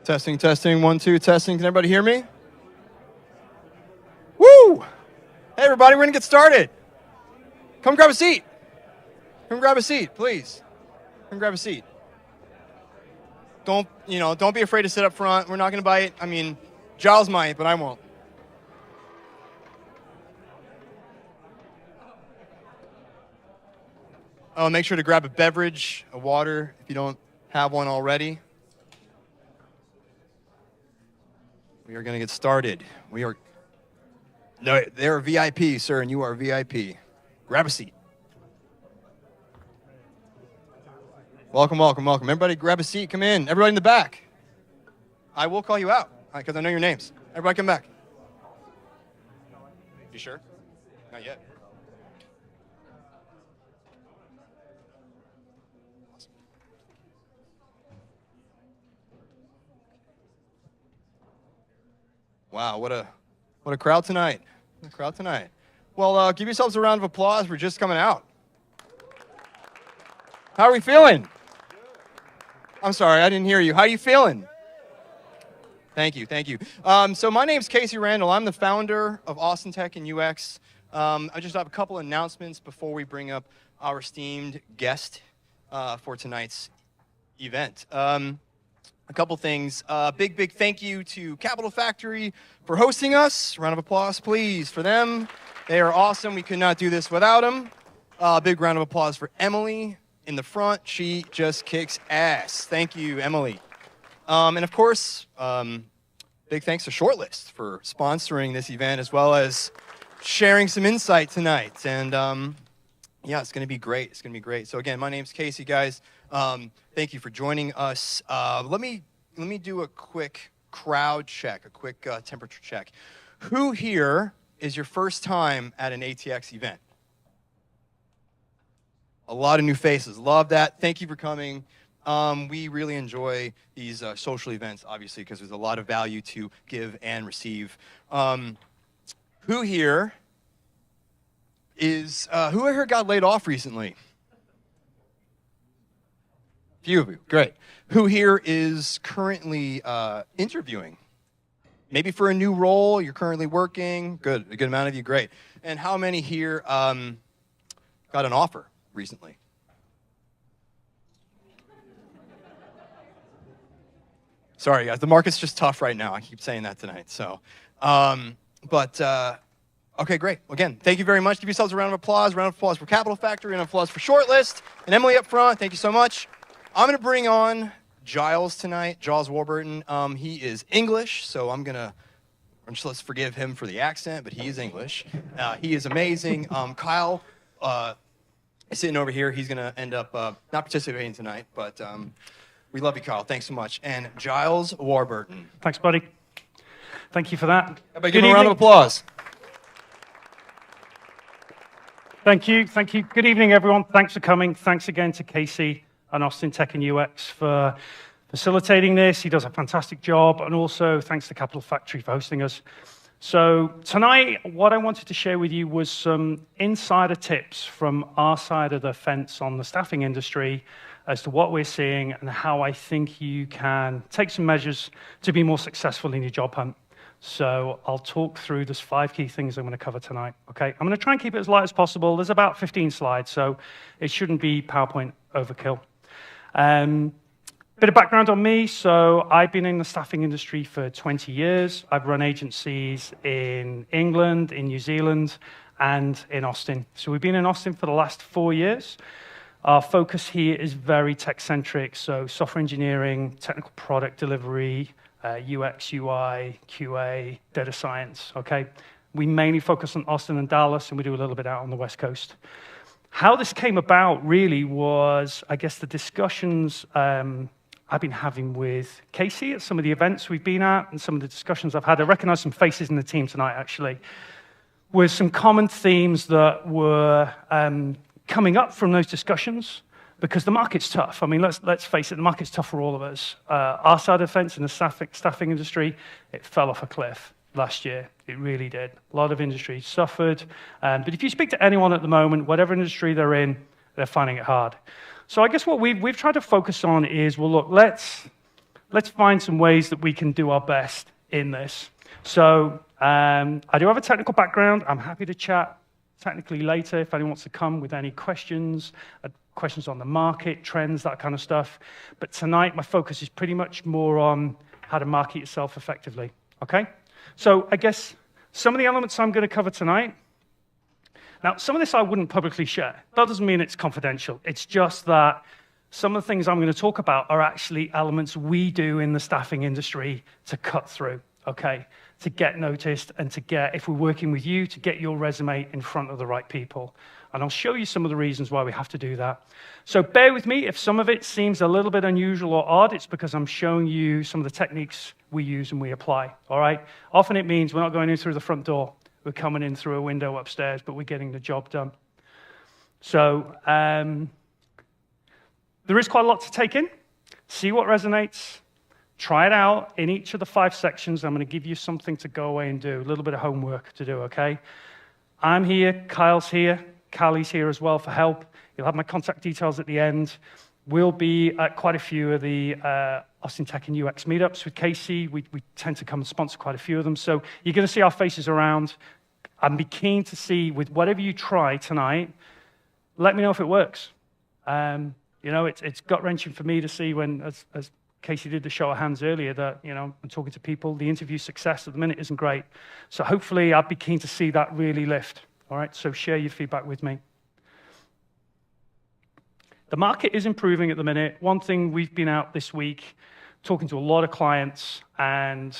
Testing, testing, 1, 2, testing. Can everybody hear me? Woo! Hey, everybody, we're going to get started. Come grab a seat. Come grab a seat, please. Come grab a seat. Don't be afraid to sit up front. We're not going to bite. I mean, Giles might, but I won't. Oh, make sure to grab a beverage, a water, if you don't have one already. We are going to get started. They're a VIP, sir, and you are a VIP. Grab a seat. Welcome, welcome, welcome. Everybody grab a seat. Come in. Everybody in the back. I will call you out because I know your names. Everybody come back. You sure? Not yet. Wow, what a crowd tonight. What a crowd tonight. Well, give yourselves a round of applause for just coming out. How are we feeling? I'm sorry, I didn't hear you. How are you feeling? Thank you, thank you. So my name's Casey Randall. I'm the founder of Austin Tech and UX. I just have a couple announcements before we bring up our esteemed guest for tonight's event. A couple things. Big thank you to Capital Factory for hosting us. Round of applause, please, for them. They are awesome. We could not do this without them. Big round of applause for Emily in the front. She just kicks ass. Thank you, Emily. And of course, big thanks to Shortlist for sponsoring this event as well as sharing some insight tonight. And yeah, it's going to be great. It's going to be great. So again, my name's Casey, guys. Thank you for joining us. Let me do a quick crowd check, a quick temperature check. Who here is your first time at an ATX event? A lot of new faces. Love that. Thank you for coming. We really enjoy these social events, obviously, because there's a lot of value to give and receive. Who here is, who here got laid off recently? Few of you, great. Who here is currently interviewing? Maybe for a new role, you're currently working. Good, a good amount of you, great. And how many here got an offer recently? Sorry, guys, the market's just tough right now. I keep saying that tonight. So, okay, great. Again, thank you very much. Give yourselves a round of applause. Round of applause for Capital Factory, and applause for Shortlist. And Emily up front, thank you so much. I'm going to bring on Giles tonight, Giles Warburton. He is English, so let's forgive him for the accent, but he is English. He is amazing. Kyle is sitting over here. He's going to end up not participating tonight, but we love you, Kyle. Thanks so much. And Giles Warburton. Thanks, buddy. Thank you for that. Everybody give him a round of applause. Thank you. Thank you. Good evening, everyone. Thanks for coming. Thanks again to Casey and Austin Tech and UX for facilitating this. He does a fantastic job. And also thanks to Capital Factory for hosting us. So tonight, what I wanted to share with you was some insider tips from our side of the fence on the staffing industry as to what we're seeing and how I think you can take some measures to be more successful in your job hunt. So I'll talk through those 5 key things I'm going to cover tonight. Okay, I'm going to try and keep it as light as possible. There's about 15 slides, so it shouldn't be PowerPoint overkill. Bit of background on me. So I've been in the staffing industry for 20 years. I've run agencies in England, in New Zealand, and in Austin. So we've been in Austin for the last 4 years. Our focus here is very tech-centric, so software engineering, technical product delivery, UX, UI, QA, data science, okay? We mainly focus on Austin and Dallas, and we do a little bit out on the West Coast. How this came about really was, I guess, the discussions I've been having with Casey at some of the events we've been at and some of the discussions I've had. I recognize some faces in the team tonight, actually, with some common themes that were coming up from those discussions because the market's tough. I mean, let's face it, the market's tough for all of us. Our side of the fence in the staffing industry, it fell off a cliff last year. It really did. A lot of industries suffered. But if you speak to anyone at the moment, whatever industry they're in, they're finding it hard. So I guess what we've tried to focus on is, well, look, let's let's find some ways that we can do our best in this. So I do have a technical background. I'm happy to chat technically later if anyone wants to come with any questions, questions on the market, trends, that kind of stuff. But tonight, my focus is pretty much more on how to market yourself effectively, okay? So I guess some of the elements I'm going to cover tonight. Now, some of this I wouldn't publicly share. That doesn't mean it's confidential. It's just that some of the things I'm going to talk about are actually elements we do in the staffing industry to cut through, okay? To get noticed and to get, if we're working with you, to get your resume in front of the right people. And I'll show you some of the reasons why we have to do that. So bear with me. If some of it seems a little bit unusual or odd, it's because I'm showing you some of the techniques we use and we apply, all right? Often it means we're not going in through the front door. We're coming in through a window upstairs, but we're getting the job done. So there is quite a lot to take in. See what resonates. Try it out in each of the 5 sections. I'm going to give you something to go away and do, a little bit of homework to do, okay? I'm here, Kyle's here, Callie's here as well for help. You'll have my contact details at the end. We'll be at quite a few of the Austin Tech and UX meetups with Casey. We tend to come and sponsor quite a few of them. So you're going to see our faces around. I'd be keen to see, with whatever you try tonight, let me know if it works. You know, it's gut-wrenching for me to see when, as Casey did the show of hands earlier, that, you know, I'm talking to people, the interview success at the minute isn't great. So hopefully I'd be keen to see that really lift. All right, so share your feedback with me. The market is improving at the minute. One thing, we've been out this week talking to a lot of clients, and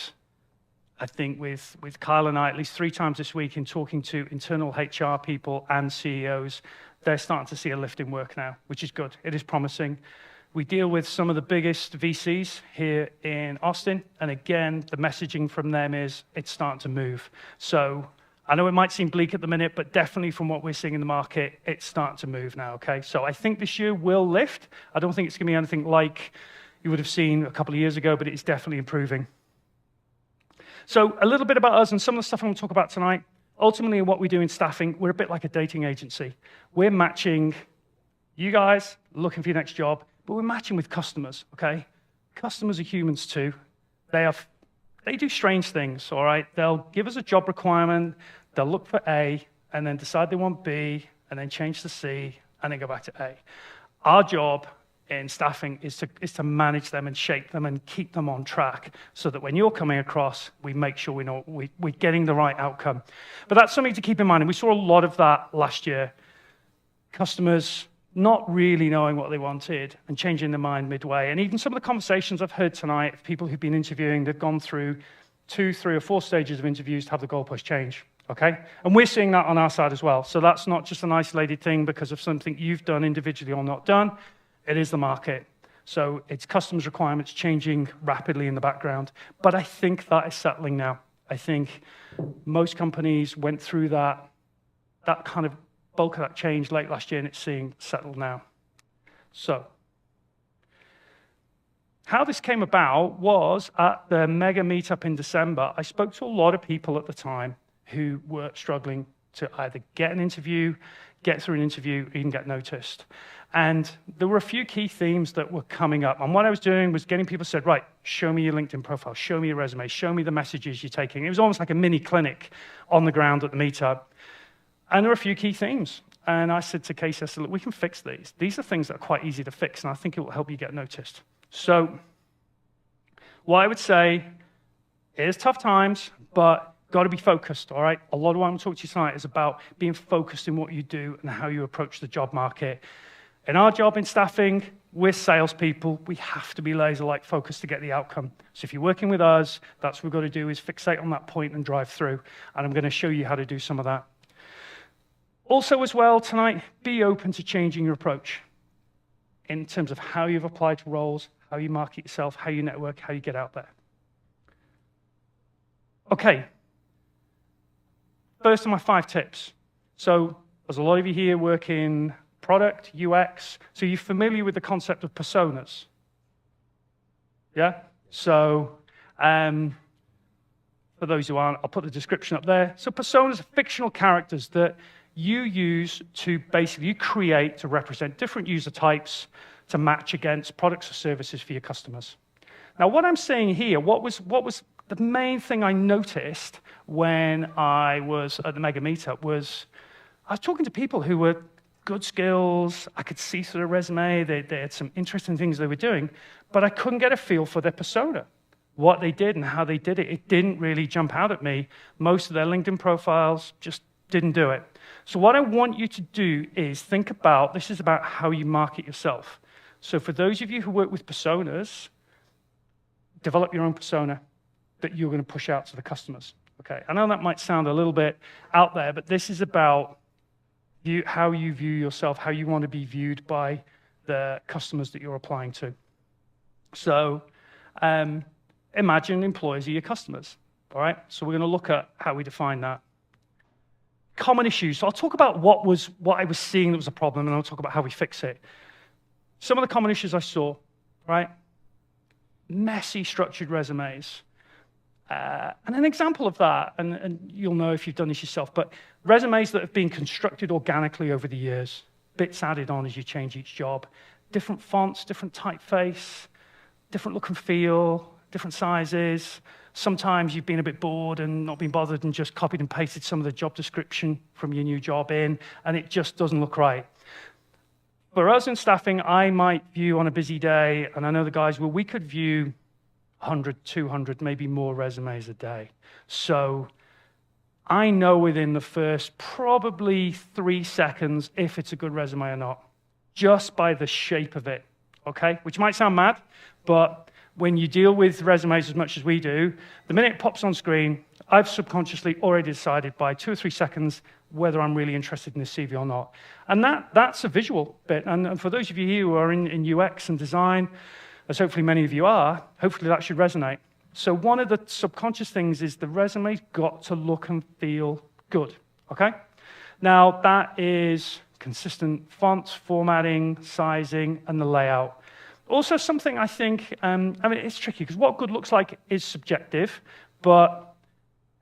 I think with Kyle and I, at least 3 times this week in talking to internal HR people and CEOs, they're starting to see a lift in work now, which is good. It is promising. We deal with some of the biggest VCs here in Austin, and again, the messaging from them is it's starting to move. So I know it might seem bleak at the minute, but definitely from what we're seeing in the market, it's starting to move now, okay? So I think this year will lift. I don't think it's going to be anything like you would have seen a couple of years ago, but it's definitely improving. So a little bit about us and some of the stuff I'm going to talk about tonight. Ultimately, what we do in staffing, we're a bit like a dating agency. We're matching you guys looking for your next job, but we're matching with customers, okay? Customers are humans too. They do strange things, all right? They'll give us a job requirement, they'll look for A, and then decide they want B, and then change to C, and then go back to A. Our job in staffing is to manage them and shape them and keep them on track so that when you're coming across, we make sure we're getting the right outcome. But that's something to keep in mind, and we saw a lot of that last year. Customers not really knowing what they wanted and changing their mind midway. And even some of the conversations I've heard tonight of people who've been interviewing, they've gone through 2, 3, or 4 stages of interviews to have the goalpost change, okay? And we're seeing that on our side as well. So that's not just an isolated thing because of something you've done individually or not done. It is the market. So it's customers' requirements changing rapidly in the background. But I think that is settling now. I think most companies went through that kind of bulk of that change late last year, and it's seeing settled now. So how this came about was at the mega meetup in December. I spoke to a lot of people at the time who were struggling to either get an interview, get through an interview, or even get noticed. And there were a few key themes that were coming up. And what I was doing was getting people said, right, show me your LinkedIn profile, show me your resume, show me the messages you're taking. It was almost like a mini clinic on the ground at the meetup. And there were a few key themes. And I said to Casey, I said, look, we can fix these. These are things that are quite easy to fix, and I think it will help you get noticed. So what I would say is tough times, but got to be focused, all right? A lot of what I'm going to talk to you tonight is about being focused in what you do and how you approach the job market. In our job in staffing, we're salespeople. We have to be laser-like focused to get the outcome. So if you're working with us, that's what we've got to do is fixate on that point and drive through. And I'm going to show you how to do some of that. Also as well tonight, be open to changing your approach in terms of how you've applied to roles, how you market yourself, how you network, how you get out there. Okay. First of my 5 tips. So there's a lot of you here work in product, UX, so you're familiar with the concept of personas. Yeah? So for those who aren't, I'll put the description up there. So personas are fictional characters that you use to basically, you create to represent different user types to match against products or services for your customers. Now, what I'm saying here, what was the main thing I noticed when I was at the Mega Meetup was I was talking to people who were good skills. I could see through their resume. They had some interesting things they were doing, but I couldn't get a feel for their persona, what they did and how they did it. It didn't really jump out at me. Most of their LinkedIn profiles just didn't do it. So what I want you to do is think about, this is about how you market yourself. So for those of you who work with personas, develop your own persona that you're going to push out to the customers. Okay, I know that might sound a little bit out there, but this is about how you view yourself, how you want to be viewed by the customers that you're applying to. So imagine employees are your customers, all right? So we're going to look at how we define that. Common issues. So I'll talk about what I was seeing that was a problem, and I'll talk about how we fix it. Some of the common issues I saw, right? Messy, structured resumes. And an example of that, and you'll know if you've done this yourself, but resumes that have been constructed organically over the years, bits added on as you change each job, different fonts, different typeface, different look and feel, different sizes. Sometimes you've been a bit bored and not been bothered and just copied and pasted some of the job description from your new job in, and it just doesn't look right. For us in staffing, I might view on a busy day, and I know the guys, well, we could view 100, 200, maybe more resumes a day. So I know within the first probably 3 seconds if it's a good resume or not, just by the shape of it, okay? Which might sound mad, but when you deal with resumes as much as we do, the minute it pops on screen, I've subconsciously already decided by 2 or 3 seconds whether I'm really interested in the CV or not. And that's a visual bit. And for those of you here who are in UX and design, as hopefully many of you are, hopefully that should resonate. So one of the subconscious things is the resume's got to look and feel good, okay? Now, that is consistent fonts, formatting, sizing, and the layout. Also something I think, I mean, it's tricky, because what good looks like is subjective, but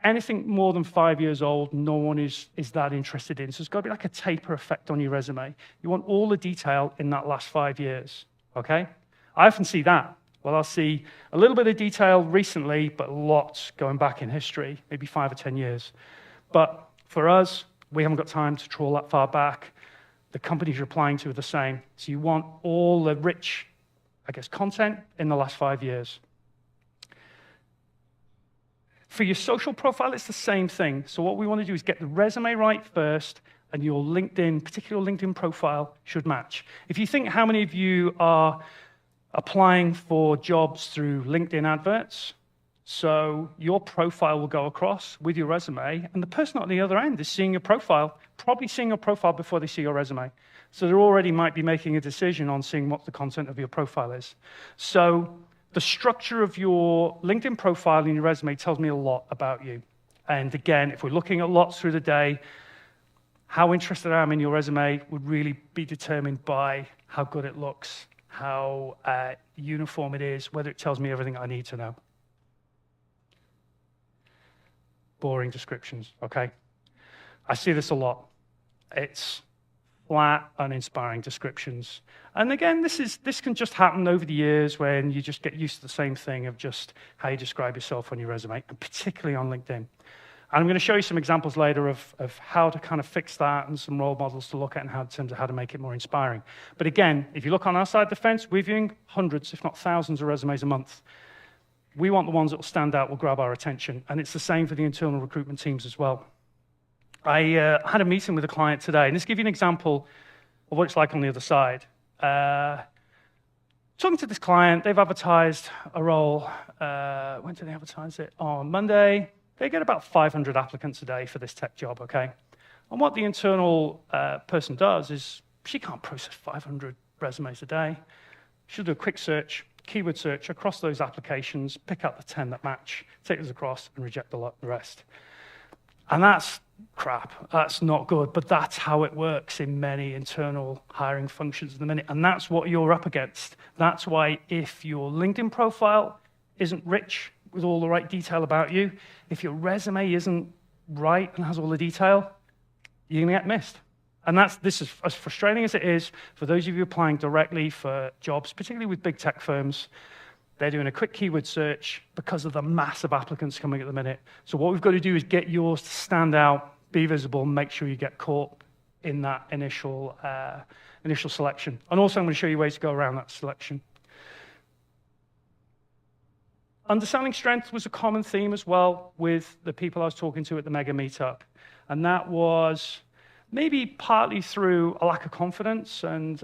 anything more than 5 years old, no one is that interested in. So it's got to be like a taper effect on your resume. You want all the detail in that last 5 years, okay? I often see that. Well, I'll see a little bit of detail recently, but lots going back in history, maybe 5 or 10 years. But for us, we haven't got time to trawl that far back. The companies you're applying to are the same. So you want all the rich, I guess, content in the last 5 years. For your social profile, it's the same thing. So what we want to do is get the resume right first, and your LinkedIn, particular LinkedIn profile, should match. If you think how many of you are applying for jobs through LinkedIn adverts, so your profile will go across with your resume, and the person on the other end is seeing your profile, probably seeing your profile before they see your resume. So they already might be making a decision on seeing what the content of your profile is. So the structure of your LinkedIn profile and your resume tells me a lot about you. And again, if we're looking at lots through the day, how interested I am in your resume would really be determined by how good it looks, how uniform it is, whether it tells me everything I need to know. Boring descriptions, okay? I see this a lot. It's flat, uninspiring descriptions. And again, this can just happen over the years when you just get used to the same thing of just how you describe yourself on your resume, and particularly on LinkedIn. And I'm going to show you some examples later of how to kind of fix that and some role models to look at in terms of how to make it more inspiring. But again, if you look on our side of the fence, we're viewing hundreds, if not thousands, of resumes a month. We want the ones that will stand out, will grab our attention. And it's the same for the internal recruitment teams as well. I had a meeting with a client today, and this gives you an example of what it's like on the other side. Talking to this client, they've advertised a role. When did they advertise it? On Monday. They get about 500 applicants a day for this tech job, okay? And what the internal person does is she can't process 500 resumes a day. She'll do a quick search, keyword search across those applications, pick out the 10 that match, take those across, and reject the rest. And that's crap. That's not good, but that's how it works in many internal hiring functions at the minute, and that's what you're up against. That's why if your LinkedIn profile isn't rich with all the right detail about you, if your resume isn't right and has all the detail, you're going to get missed. And this is as frustrating as it is for those of you applying directly for jobs, particularly with big tech firms. They're doing a quick keyword search because of the massive applicants coming at the minute. So what we've got to do is get yours to stand out, be visible, and make sure you get caught in that initial selection. And also I'm going to show you ways to go around that selection. Understanding strength was a common theme as well with the people I was talking to at the Mega Meetup. And that was maybe partly through a lack of confidence and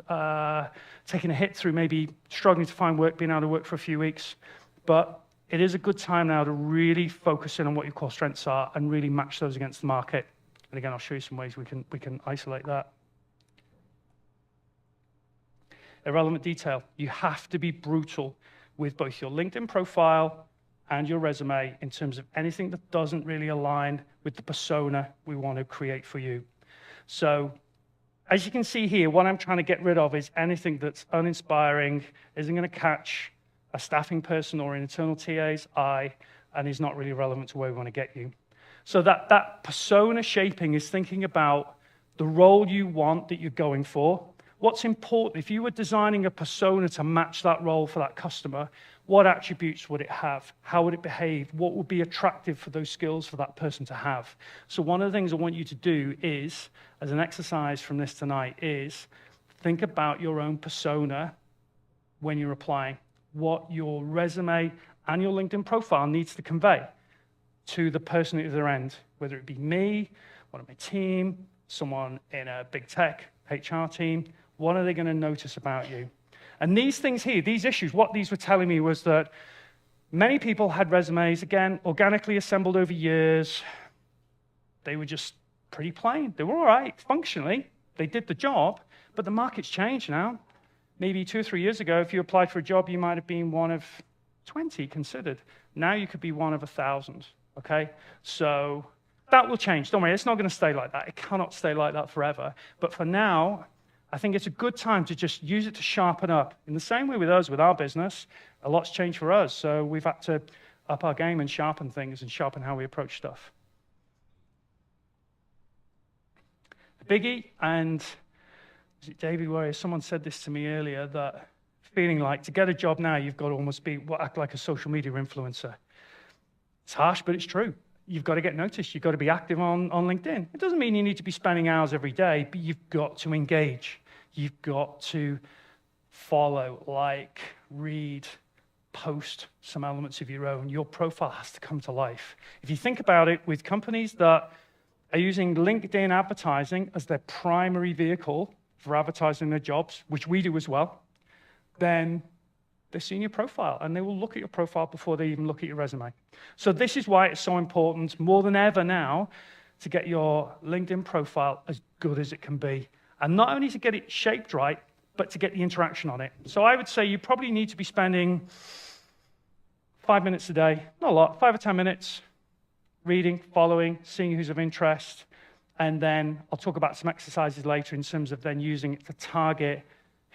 taking a hit through maybe struggling to find work, being out of work for a few weeks. But it is a good time now to really focus in on what your core strengths are and really match those against the market. And again, I'll show you some ways we can isolate that. Irrelevant detail. You have to be brutal with both your LinkedIn profile and your resume in terms of anything that doesn't really align with the persona we want to create for you. So as you can see here, what I'm trying to get rid of is anything that's uninspiring, isn't going to catch a staffing person or an internal TA's eye, and is not really relevant to where we want to get you. So that persona shaping is thinking about the role you want that you're going for. What's important, if you were designing a persona to match that role for that customer, what attributes would it have? How would it behave? What would be attractive for those skills for that person to have? So one of the things I want you to do is, as an exercise from this tonight, is think about your own persona when you're applying, what your resume and your LinkedIn profile needs to convey to the person at the other end, whether it be me, one of my team, someone in a big tech HR team. What are they going to notice about you? And these things here, these issues, what these were telling me was that many people had resumes, again, organically assembled over years. They were just pretty plain. They were all right, functionally. They did the job, but the market's changed now. Maybe 2 or 3 years ago, if you applied for a job, you might have been one of 20 considered. Now you could be one of 1,000, okay? So that will change. Don't worry, it's not going to stay like that. It cannot stay like that forever. But for now, I think it's a good time to just use it to sharpen up. In the same way with us, with our business, a lot's changed for us. So we've had to up our game and sharpen things and sharpen how we approach stuff. The biggie, and is it Davey Warrior? Someone said this to me earlier, that feeling like to get a job now, you've got to almost act like a social media influencer. It's harsh, but it's true. You've got to get noticed. You've got to be active on LinkedIn. It doesn't mean you need to be spending hours every day, but you've got to engage. You've got to follow, like, read, post some elements of your own. Your profile has to come to life. If you think about it, with companies that are using LinkedIn advertising as their primary vehicle for advertising their jobs, which we do as well, then they're seeing your profile, and they will look at your profile before they even look at your resume. So this is why it's so important, more than ever now, to get your LinkedIn profile as good as it can be. And not only to get it shaped right, but to get the interaction on it. So I would say you probably need to be spending 5 minutes a day, not a lot, 5 or 10 minutes, reading, following, seeing who's of interest, and then I'll talk about some exercises later in terms of then using it to target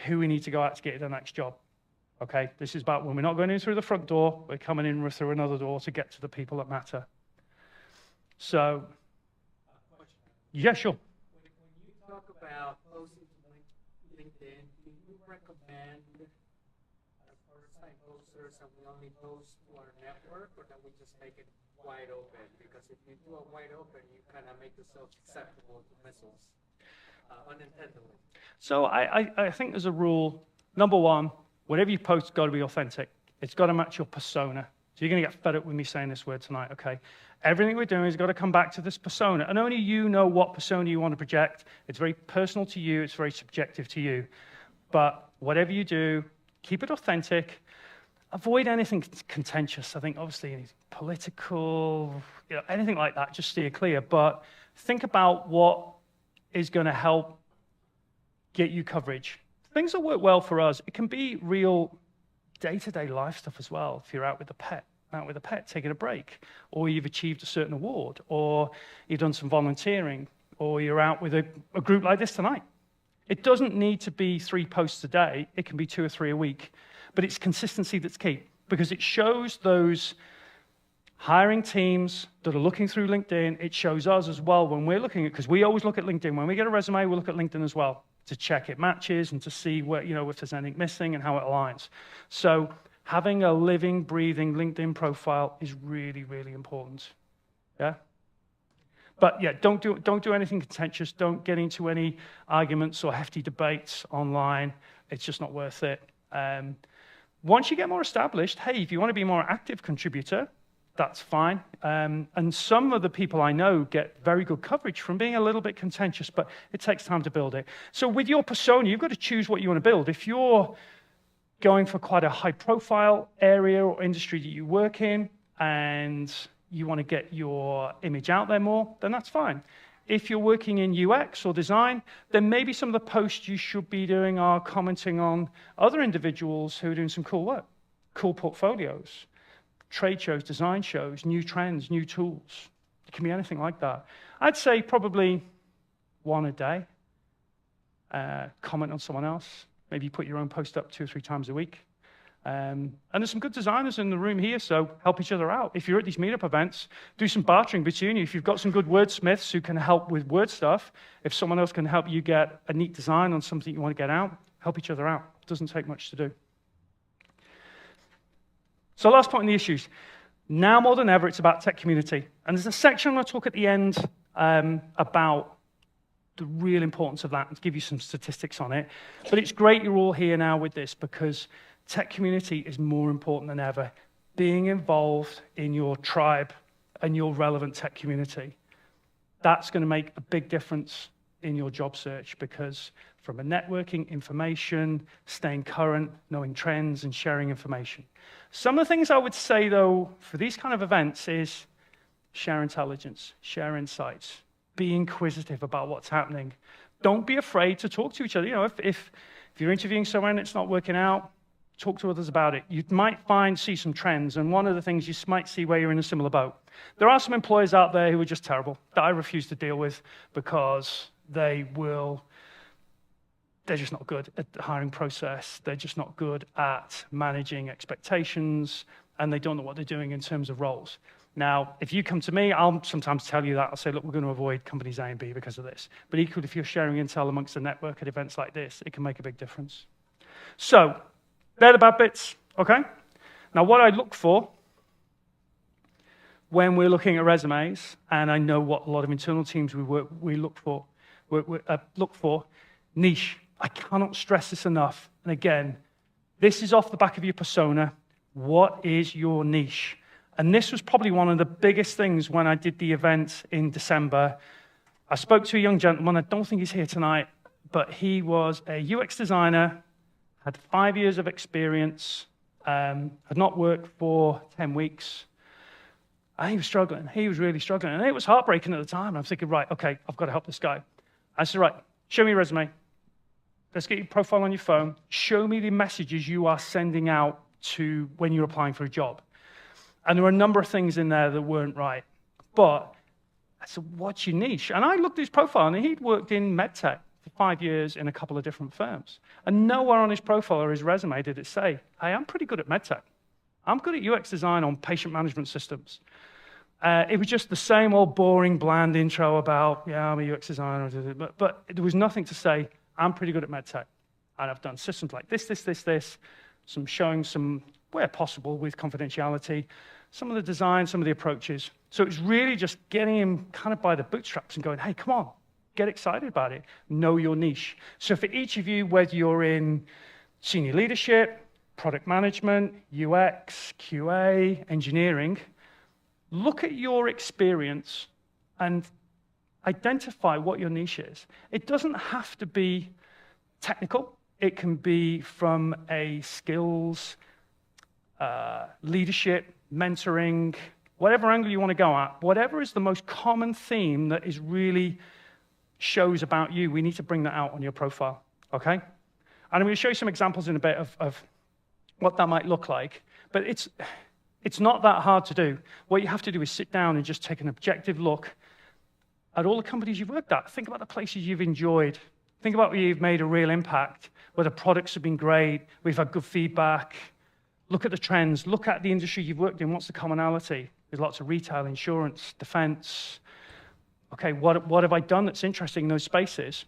who we need to go out to get the next job. Okay, this is about when we're not going in through the front door, we're coming in through another door to get to the people that matter. So, yeah, sure. When you talk about posting to LinkedIn, do you recommend as first-time posters that we only post to our network, or that we just make it wide open? Because if you do it wide open, you kind of make yourself susceptible to missiles unintentionally. So I think there's a rule. Number one, whatever you post has got to be authentic. It's got to match your persona. So you're going to get fed up with me saying this word tonight, okay? Everything we're doing has got to come back to this persona. And only you know what persona you want to project. It's very personal to you. It's very subjective to you. But whatever you do, keep it authentic. Avoid anything contentious. I think, obviously, political, anything like that, just steer clear. But think about what is going to help get you coverage. Things that work well for us, it can be real day-to-day life stuff as well. If you're out with a pet, taking a break, or you've achieved a certain award, or you've done some volunteering, or you're out with a group like this tonight. It doesn't need to be 3 posts a day. It can be 2 or 3 a week. But it's consistency that's key, because it shows those hiring teams that are looking through LinkedIn. It shows us as well when we're looking at, because we always look at LinkedIn. When we get a resume, we look at LinkedIn as well, to check it matches and to see where, if there's anything missing and how it aligns. So Having a living, breathing LinkedIn profile is really, really important. Yeah? But yeah, don't do anything contentious. Don't get into any arguments or hefty debates online. It's just not worth it. Once you get more established, hey, if you want to be a more active contributor, that's fine. And some of the people I know get very good coverage from being a little bit contentious, but it takes time to build it. So with your persona, you've got to choose what you want to build. If you're going for quite a high-profile area or industry that you work in, and you want to get your image out there more, then that's fine. If you're working in UX or design, then maybe some of the posts you should be doing are commenting on other individuals who are doing some cool work, cool portfolios, trade shows, design shows, new trends, new tools. It can be anything like that. I'd say probably one a day. Comment on someone else. Maybe you put your own post up 2 or 3 times a week. And there's some good designers in the room here, so help each other out. If you're at these meetup events, do some bartering between you. If you've got some good wordsmiths who can help with word stuff, if someone else can help you get a neat design on something you want to get out, help each other out. It doesn't take much to do. So last point in the issues. Now more than ever, it's about tech community. And there's a section I'm going to talk at the end about the real importance of that and to give you some statistics on it. But it's great you're all here now with this because tech community is more important than ever. Being involved in your tribe and your relevant tech community, that's going to make a big difference in your job search because from a networking, information, staying current, knowing trends, and sharing information. Some of the things I would say, though, for these kind of events is share intelligence, share insights, be inquisitive about what's happening. Don't be afraid to talk to each other. You know, if you're interviewing someone and it's not working out, talk to others about it. You might see some trends, and one of the things you might see where you're in a similar boat. There are some employers out there who are just terrible that I refuse to deal with because they're just not good at the hiring process. They're just not good at managing expectations, and they don't know what they're doing in terms of roles. Now, if you come to me, I'll sometimes tell you that. I'll say, look, we're going to avoid companies A and B because of this. But equally, if you're sharing intel amongst the network at events like this, it can make a big difference. So, they're the bad bits, okay? Now, what I look for when we're looking at resumes, and I know what a lot of internal teams we look for, niche. I cannot stress this enough. And again, this is off the back of your persona. What is your niche? And this was probably one of the biggest things when I did the event in December. I spoke to a young gentleman. I don't think he's here tonight, but he was a UX designer, had 5 years of experience, had not worked for 10 weeks. And he was struggling. He was really struggling. And it was heartbreaking at the time. I was thinking, right, okay, I've got to help this guy. I said, right, show me your resume. Let's get your profile on your phone. Show me the messages you are sending out to when you're applying for a job. And there were a number of things in there that weren't right. But I said, what's your niche? And I looked at his profile, and he'd worked in medtech for 5 years in a couple of different firms. And nowhere on his profile or his resume did it say, hey, I'm pretty good at medtech. I'm good at UX design on patient management systems. It was just the same old boring, bland intro about, yeah, I'm a UX designer. But there was nothing to say, I'm pretty good at medtech. And I've done systems like this, showing some, where possible, with confidentiality, some of the design, some of the approaches. So it was really just getting him kind of by the bootstraps and going, hey, come on, get excited about it. Know your niche. So for each of you, whether you're in senior leadership, product management, UX, QA, engineering, look at your experience and identify what your niche is. It doesn't have to be technical. It can be from a skills, leadership, mentoring, whatever angle you want to go at, whatever is the most common theme that is really shows about you, we need to bring that out on your profile, okay? And I'm going to show you some examples in a bit of what that might look like, but it's not that hard to do. What you have to do is sit down and just take an objective look at all the companies you've worked at. Think about the places you've enjoyed. Think about where you've made a real impact, where the products have been great, we've had good feedback. Look at the trends. Look at the industry you've worked in. What's the commonality? There's lots of retail, insurance, defense. Okay, what have I done that's interesting in those spaces?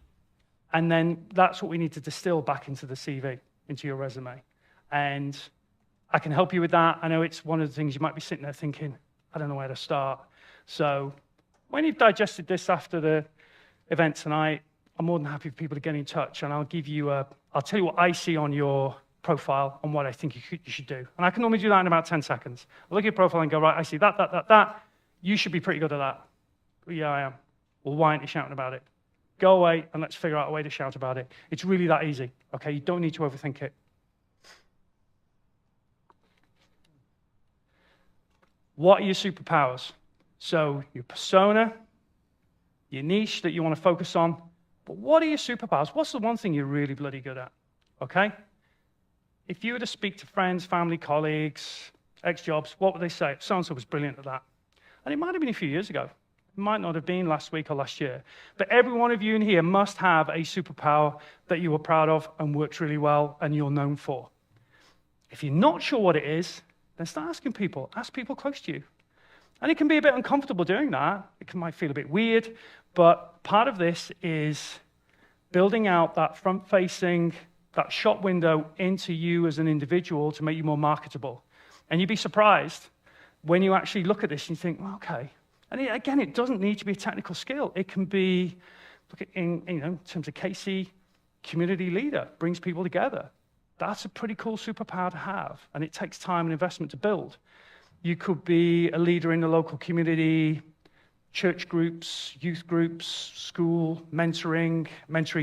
And then that's what we need to distill back into the CV, into your resume. And I can help you with that. I know it's one of the things you might be sitting there thinking, I don't know where to start. So when you've digested this after the event tonight, I'm more than happy for people to get in touch, and I'll tell you what I see on your profile and what I think you should do. And I can normally do that in about 10 seconds. I look at your profile and go, right, I see that. You should be pretty good at that. Well, yeah, I am. Well, why aren't you shouting about it? Go away and let's figure out a way to shout about it. It's really that easy, okay? You don't need to overthink it. What are your superpowers? So your persona, your niche that you want to focus on, but what are your superpowers? What's the one thing you're really bloody good at, okay? If you were to speak to friends, family, colleagues, ex-jobs, what would they say? So-and-so was brilliant at that. And it might have been a few years ago. It might not have been last week or last year. But every one of you in here must have a superpower that you are proud of and works really well and you're known for. If you're not sure what it is, then start asking people. Ask people close to you. And it can be a bit uncomfortable doing that. It might feel a bit weird. But part of this is building out that front-facing, that shop window into you as an individual to make you more marketable. And you'd be surprised when you actually look at this and you think, well, okay. And again, it doesn't need to be a technical skill. It can be, look at in terms of Casey, community leader, brings people together. That's a pretty cool superpower to have, and it takes time and investment to build. You could be a leader in the local community, church groups, youth groups, school, mentoring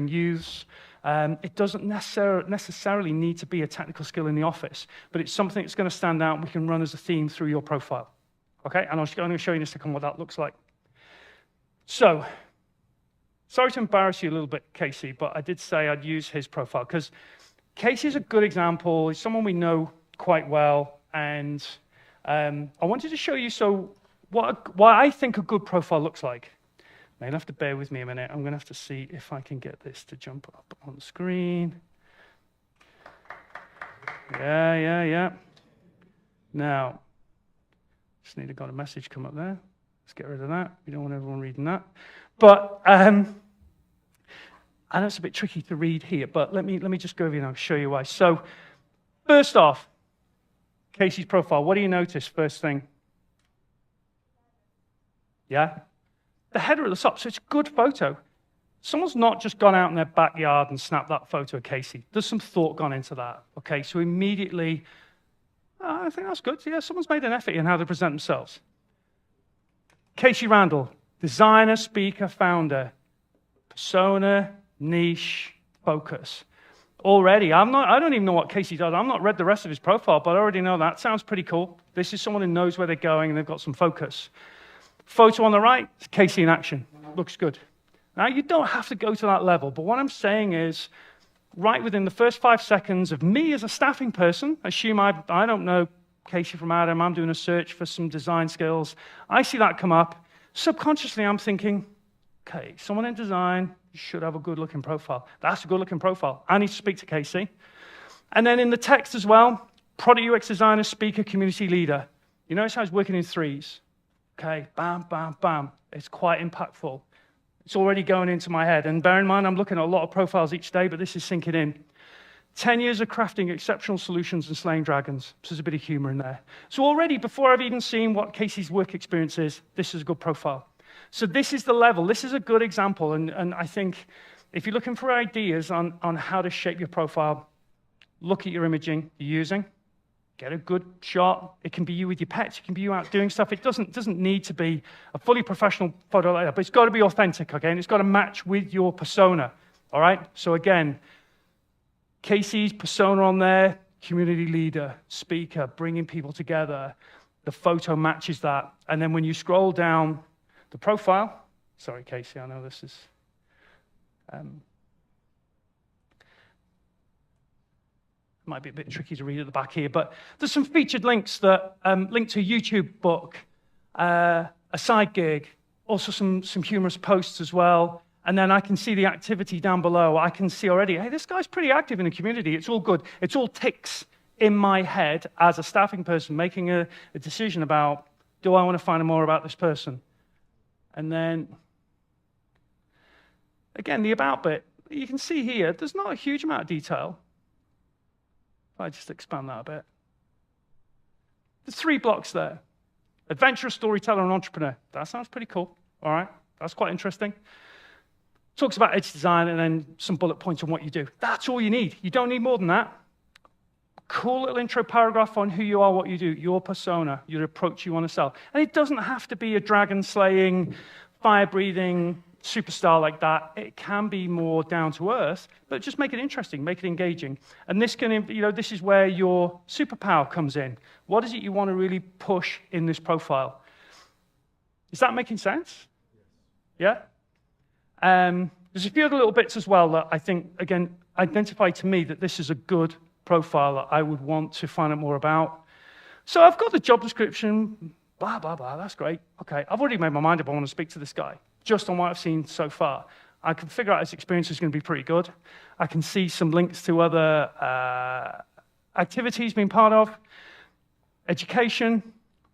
youths. It doesn't necessarily need to be a technical skill in the office, but it's something that's going to stand out and we can run as a theme through your profile. Okay, and I'm going to show you in a second what that looks like. So, sorry to embarrass you a little bit, Casey, but I did say I'd use his profile because Casey's a good example. He's someone we know quite well, and I wanted to show you what I think a good profile looks like. Now, you'll have to bear with me a minute. I'm going to have to see if I can get this to jump up on the screen. Yeah. Now, just need to got a message come up there. Let's get rid of that. We don't want everyone reading that. But I know it's a bit tricky to read here, but let me just go over and I'll show you why. So, first off, Casey's profile. What do you notice first thing? Yeah? The header at the top, so it's a good photo. Someone's not just gone out in their backyard and snapped that photo of Casey. There's some thought gone into that. Okay, so immediately, I think that's good. Yeah, someone's made an effort in how they present themselves. Casey Randall, designer, speaker, founder, persona, niche, focus. Already, I don't even know what Casey does. I've not read the rest of his profile, but I already know that sounds pretty cool. This is someone who knows where they're going and they've got some focus. Photo on the right, Casey in action. Looks good. Now, you don't have to go to that level, but what I'm saying is, right within the first 5 seconds of me as a staffing person, assume I don't know Casey from Adam, I'm doing a search for some design skills. I see that come up. Subconsciously, I'm thinking, okay, someone in design should have a good-looking profile. That's a good-looking profile. I need to speak to Casey. And then in the text as well, product UX designer, speaker, community leader. You notice how it's working in threes. Okay, bam, bam, bam. It's quite impactful. It's already going into my head. And bear in mind, I'm looking at a lot of profiles each day, but this is sinking in. 10 years of crafting exceptional solutions and slaying dragons. So there's a bit of humor in there. So already, before I've even seen what Casey's work experience is, this is a good profile. So this is the level. This is a good example. And I think if you're looking for ideas on how to shape your profile, look at your imaging you're using. Get a good shot. It can be you with your pets. It can be you out doing stuff. It doesn't need to be a fully professional photo like that, but it's got to be authentic, okay? And it's got to match with your persona, all right? So again, Casey's persona on there, community leader, speaker, bringing people together. The photo matches that. And then when you scroll down the profile, sorry, Casey, I know this is... might be a bit tricky to read at the back here, but there's some featured links that link to a YouTube book, a side gig, also some humorous posts as well. And then I can see the activity down below. I can see already, hey, this guy's pretty active in the community. It's all good. It's all ticks in my head as a staffing person making a decision about, do I want to find out more about this person? And then, again, the about bit. You can see here, there's not a huge amount of detail. If I just expand that a bit. The 3 blocks there. Adventurer, storyteller, and entrepreneur. That sounds pretty cool. All right, that's quite interesting. Talks about edge design and then some bullet points on what you do. That's all you need. You don't need more than that. Cool little intro paragraph on who you are, what you do, your persona, your approach you want to sell. And it doesn't have to be a dragon-slaying, fire-breathing superstar like that. It can be more down to earth, but just make it interesting, make it engaging. And this can, this is where your superpower comes in. What is it you want to really push in this profile? Is that making sense? Yeah? There's a few other little bits as well that I think, again, identify to me that this is a good profile that I would want to find out more about. So I've got the job description, blah, blah, blah, that's great. Okay, I've already made my mind up I want to speak to this guy, just on what I've seen so far. I can figure out his experience is going to be pretty good. I can see some links to other activities being part of. Education,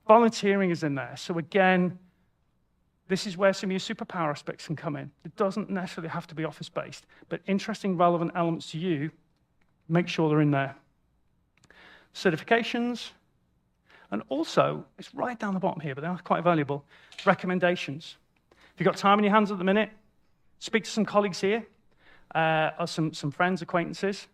volunteering is in there. So again, this is where some of your superpower aspects can come in. It doesn't necessarily have to be office-based, but interesting, relevant elements to you, make sure they're in there. Certifications, and also, it's right down the bottom here, but they're quite valuable, recommendations. If you've got time in your hands at the minute, speak to some colleagues here, or some friends, acquaintances,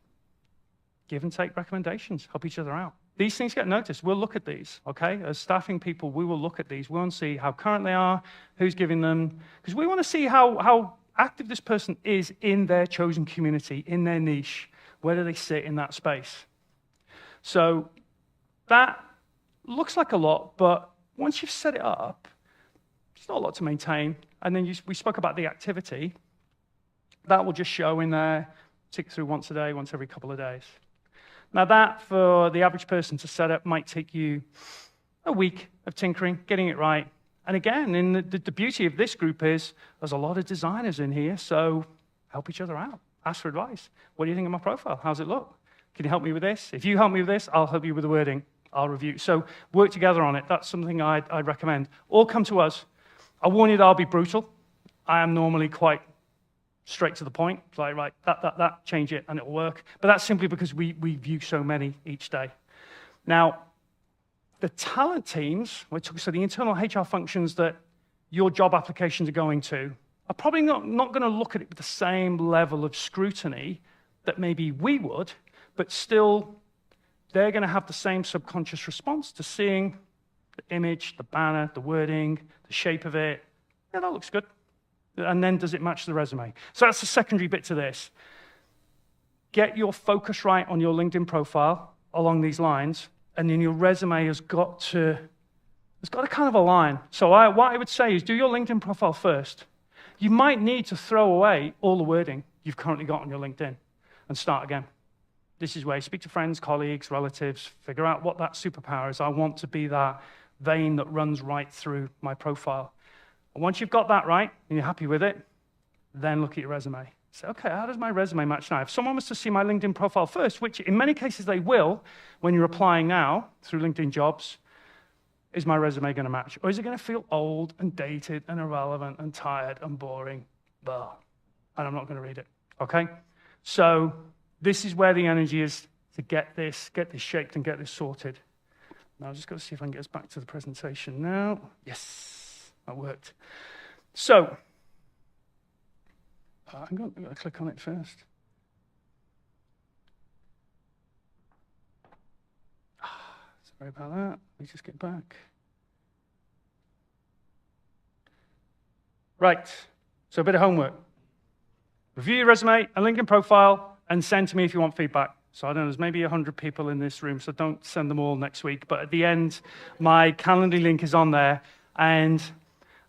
give and take recommendations, help each other out. These things get noticed. We'll look at these, okay? As staffing people, we will look at these. We want to see how current they are, who's giving them, because we want to see how active this person is in their chosen community, in their niche. Where do they sit in that space? So that looks like a lot, but once you've set it up, it's not a lot to maintain. And then we spoke about the activity. That will just show in there, tick through once a day, once every couple of days. Now that, for the average person to set up, might take you a week of tinkering, getting it right. And again, the beauty of this group is there's a lot of designers in here, so help each other out. Ask for advice. What do you think of my profile? How's it look? Can you help me with this? If you help me with this, I'll help you with the wording. I'll review. So work together on it. That's something I'd recommend. Or come to us. I warn you that I'll be brutal. I am normally quite straight to the point. It's like, right, that, change it, and it'll work. But that's simply because we view so many each day. Now, the talent teams, so the internal HR functions that your job applications are going to, are probably not going to look at it with the same level of scrutiny that maybe we would, but still, they're going to have the same subconscious response to seeing the image, the banner, the wording, the shape of it. Yeah, that looks good. And then does it match the resume? So that's the secondary bit to this. Get your focus right on your LinkedIn profile along these lines, and then your resume has got to kind of align. So what I would say is do your LinkedIn profile first. You might need to throw away all the wording you've currently got on your LinkedIn and start again. This is where you speak to friends, colleagues, relatives, figure out what that superpower is. I want to be that vein that runs right through my profile. And once you've got that right and you're happy with it, then look at your resume. Say, okay, how does my resume match now? If someone was to see my LinkedIn profile first, which in many cases they will when you're applying now through LinkedIn Jobs, is my resume going to match? Or is it going to feel old and dated and irrelevant and tired and boring? Blah. And I'm not going to read it, okay? So this is where the energy is to get this shaped and get this sorted. Now, I've just got to see if I can get us back to the presentation now. Yes, that worked. So, I'm going to click on it first. Sorry about that. Let me just get back. Right, so a bit of homework. Review your resume and LinkedIn profile and send to me if you want feedback. So I don't know, there's maybe 100 people in this room, so don't send them all next week. But at the end, my Calendly link is on there. And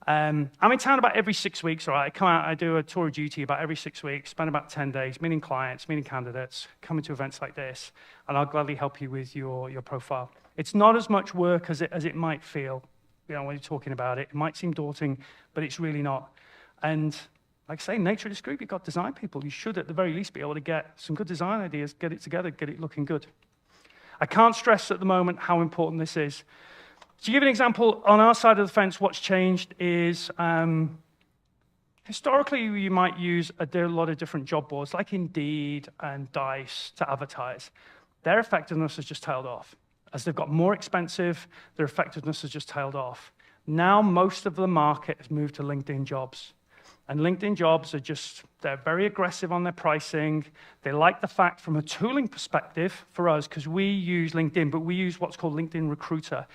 I'm in town about every 6 weeks, all right? I come out, I do a tour of duty about every 6 weeks, spend about 10 days meeting clients, meeting candidates, coming to events like this, and I'll gladly help you with your profile. It's not as much work as it might feel, when you're talking about it. It might seem daunting, but it's really not. And like I say, nature of this group, you've got design people. You should, at the very least, be able to get some good design ideas, get it together, get it looking good. I can't stress at the moment how important this is. To give an example, on our side of the fence, what's changed is historically, you might use a lot of different job boards, like Indeed and Dice, to advertise. Their effectiveness has just tailed off. As they've got more expensive, their effectiveness has just tailed off. Now most of the market has moved to LinkedIn jobs. And LinkedIn jobs are just, they're very aggressive on their pricing. They like the fact from a tooling perspective for us, because we use LinkedIn, but we use what's called LinkedIn Recruiter,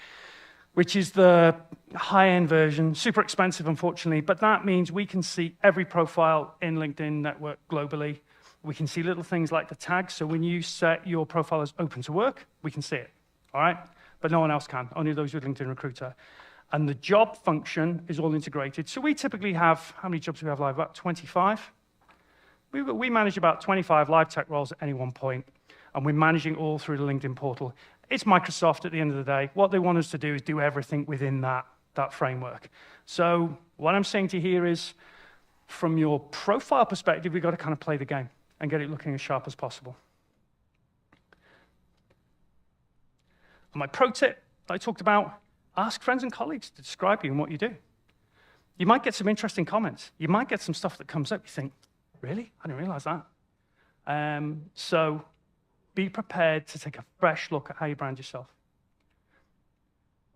which is the high-end version, super expensive, unfortunately, but that means we can see every profile in LinkedIn network globally. We can see little things like the tags, so when you set your profile as open to work, we can see it, all right? But no one else can, only those with LinkedIn Recruiter. And the job function is all integrated. So we typically have, how many jobs do we have live? About 25? We manage about 25 live tech roles at any one point, and we're managing all through the LinkedIn portal. It's Microsoft at the end of the day. What they want us to do is do everything within that framework. So what I'm saying to you here is, from your profile perspective, we've got to kind of play the game and get it looking as sharp as possible. And my pro tip that I talked about, ask friends and colleagues to describe you and what you do. You might get some interesting comments. You might get some stuff that comes up. You think, really? I didn't realize that. So be prepared to take a fresh look at how you brand yourself.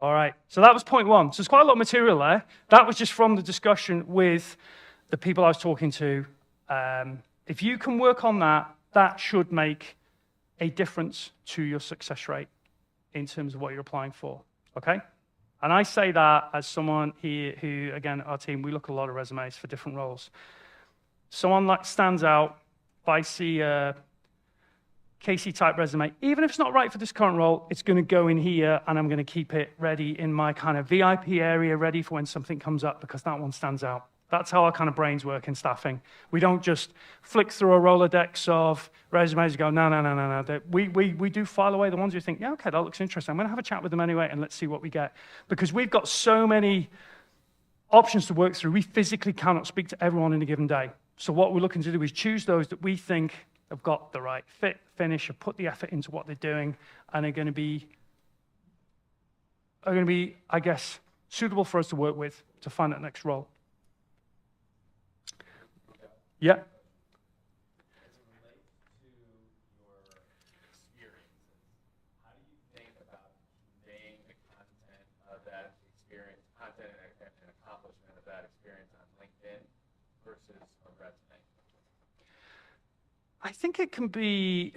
All right, so that was point one. So there's quite a lot of material there. That was just from the discussion with the people I was talking to. If you can work on that, that should make a difference to your success rate in terms of what you're applying for, okay? And I say that as someone here who, again, our team, we look at a lot of resumes for different roles. Someone that stands out, if I see a Casey-type resume, even if it's not right for this current role, it's going to go in here, and I'm going to keep it ready in my kind of VIP area, ready for when something comes up, because that one stands out. That's how our kind of brains work in staffing. We don't just flick through a Rolodex of resumes and go, no. We do file away the ones you think, yeah, okay, that looks interesting. I'm going to have a chat with them anyway, and let's see what we get. Because we've got so many options to work through, we physically cannot speak to everyone in a given day. So what we're looking to do is choose those that we think have got the right fit, finish, have put the effort into what they're doing, and are going to be, I guess, suitable for us to work with to find that next role. Yeah. As it relates to your experiences, how do you think about conveying the content of that experience, content and accomplishment of that experience on LinkedIn versus a resume? I think it can be,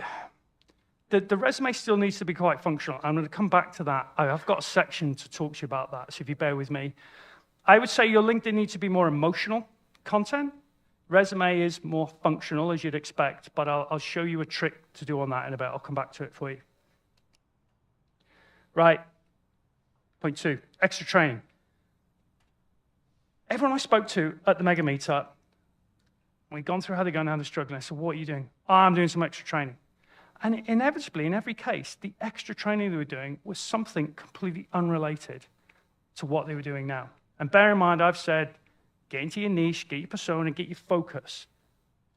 the resume still needs to be quite functional. I'm going to come back to that. I've got a section to talk to you about that, so if you bear with me. I would say your LinkedIn needs to be more emotional content. Resume is more functional, as you'd expect, but I'll show you a trick to do on that in a bit. I'll come back to it for you. Right. Point two, extra training. Everyone I spoke to at the Mega Meetup, we'd gone through how they're going, how they're struggling. I said, what are you doing? Oh, I'm doing some extra training. And inevitably, in every case, the extra training they were doing was something completely unrelated to what they were doing now. And bear in mind, I've said, get into your niche, get your persona, get your focus.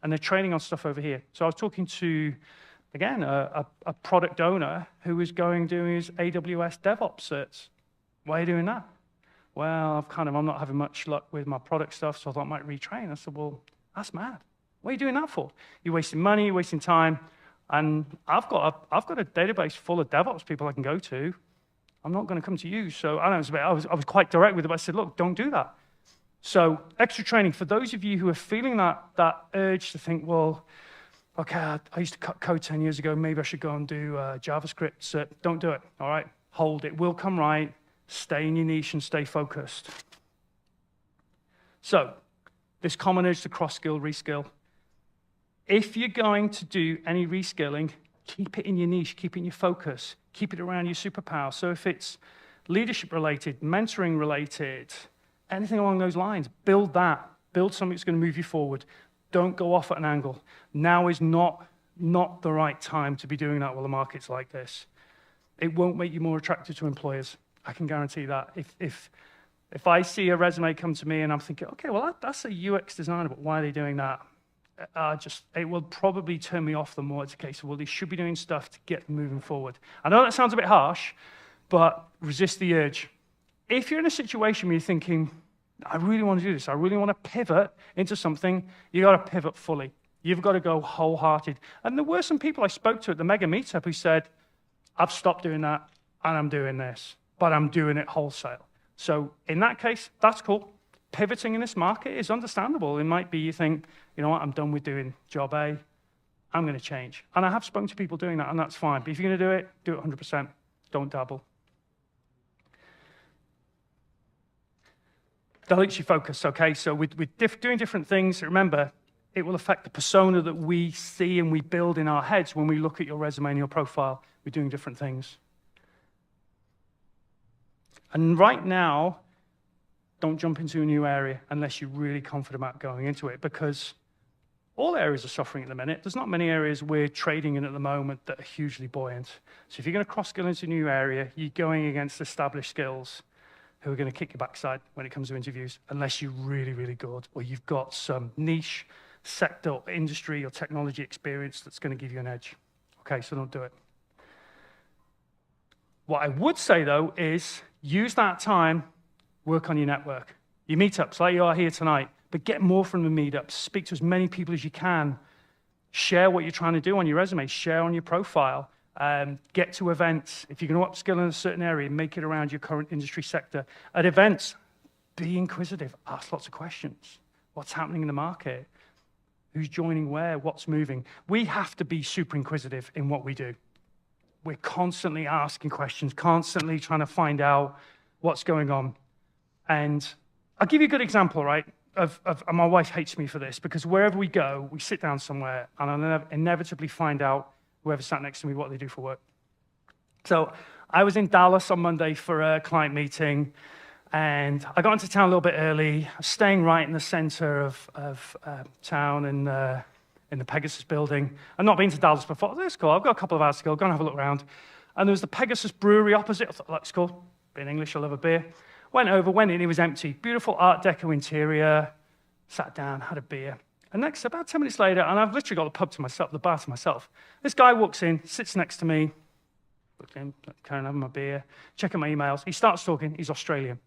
And they're training on stuff over here. So I was talking to, again, a product owner who was doing his AWS DevOps certs. Why are you doing that? Well, I'm not having much luck with my product stuff, so I thought I might retrain. I said, well, that's mad. What are you doing that for? You're wasting money, you're wasting time. And I've got a database full of DevOps people I can go to. I'm not going to come to you. So I was quite direct with them. I said, look, don't do that. So extra training, for those of you who are feeling that urge to think, well, okay, I used to cut code 10 years ago, maybe I should go and do JavaScript. So don't do it, all right? Hold it, will come right. Stay in your niche and stay focused. So this common urge to cross-skill, reskill. If you're going to do any reskilling, keep it in your niche, keep it in your focus, keep it around your superpower. So if it's leadership-related, mentoring-related, anything along those lines, build that. Build something that's going to move you forward. Don't go off at an angle. Now is not the right time to be doing that while the market's like this. It won't make you more attractive to employers. I can guarantee that. If I see a resume come to me and I'm thinking, okay, well, that's a UX designer, but why are they doing that? It will probably turn me off the more it's a case of, well, they should be doing stuff to get them moving forward. I know that sounds a bit harsh, but resist the urge. If you're in a situation where you're thinking, I really want to do this, I really want to pivot into something, you got to pivot fully. You've got to go wholehearted. And there were some people I spoke to at the Mega Meetup who said, I've stopped doing that. and I'm doing this, but I'm doing it wholesale. So in that case, that's cool. Pivoting in this market is understandable. It might be you think, you know what, I'm done with doing job A, I'm going to change. And I have spoken to people doing that, and that's fine. But if you're going to do it 100%. Don't dabble. That lets you focus, okay? So with doing different things, remember, it will affect the persona that we see and we build in our heads when we look at your resume and your profile. We're doing different things. And right now, don't jump into a new area unless you're really confident about going into it, because all areas are suffering at the minute. There's not many areas we're trading in at the moment that are hugely buoyant. So if you're going to cross-skill into a new area, you're going against established skills who are going to kick your backside when it comes to interviews, unless you're really, really good, or you've got some niche sector, or industry, or technology experience that's going to give you an edge. Okay, so don't do it. What I would say, though, is use that time, work on your network. Your meetups, like you are here tonight, but get more from the meetups. Speak to as many people as you can. Share what you're trying to do on your resume. Share on your profile. Get to events. If you're going to upskill in a certain area, make it around your current industry sector. At events, be inquisitive. Ask lots of questions. What's happening in the market? Who's joining where? What's moving? We have to be super inquisitive in what we do. We're constantly asking questions, constantly trying to find out what's going on. And I'll give you a good example, right? And my wife hates me for this, because wherever we go, we sit down somewhere, and I'll inevitably find out whoever sat next to me what they do for work. So I was in Dallas on Monday for a client meeting, and I got into town a little bit early. I was staying right in the center of town in the Pegasus building. I've not been to Dallas before. That's cool. I've got a couple of hours to go. Go and have a look around. And there was the Pegasus Brewery opposite. I thought, that's cool. Being English, I love a beer. Went in, it was empty. Beautiful Art Deco interior. Sat down, had a beer. And next, about 10 minutes later, and I've literally got the pub to myself, the bar to myself. This guy walks in, sits next to me, looking, carrying on my beer, checking my emails. He starts talking. He's Australian.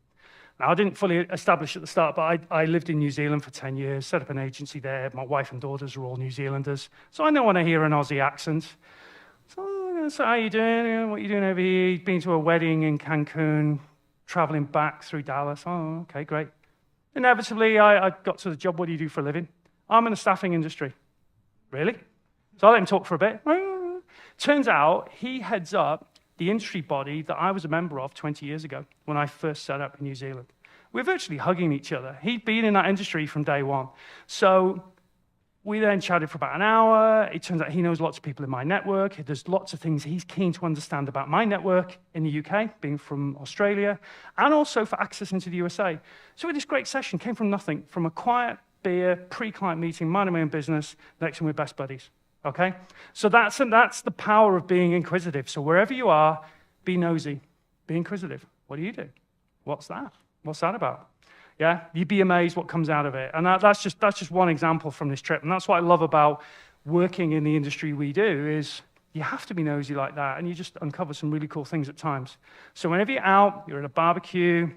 Now, I didn't fully establish at the start, but I lived in New Zealand for 10 years, set up an agency there. My wife and daughters are all New Zealanders. So I know when I hear an Aussie accent. So how you doing? What are you doing over here? You've been to a wedding in Cancun, traveling back through Dallas. Oh, okay, great. Inevitably, I got to the job. What do you do for a living? I'm in the staffing industry. Really? So I let him talk for a bit. Turns out he heads up the industry body that I was a member of 20 years ago when I first set up in New Zealand. We're virtually hugging each other. He'd been in that industry from day one. So we then chatted for about an hour. It turns out he knows lots of people in my network. There's lots of things he's keen to understand about my network in the UK, being from Australia, and also for access into the USA. So we had this great session, came from nothing, from a quiet beer, pre-client meeting, minding my own business, next time we're best buddies. Okay? So that's the power of being inquisitive. So wherever you are, be nosy, be inquisitive. What do you do? What's that? What's that about? Yeah? You'd be amazed what comes out of it. And that's just one example from this trip. And that's what I love about working in the industry we do, is you have to be nosy like that, and you just uncover some really cool things at times. So whenever you're out, you're at a barbecue,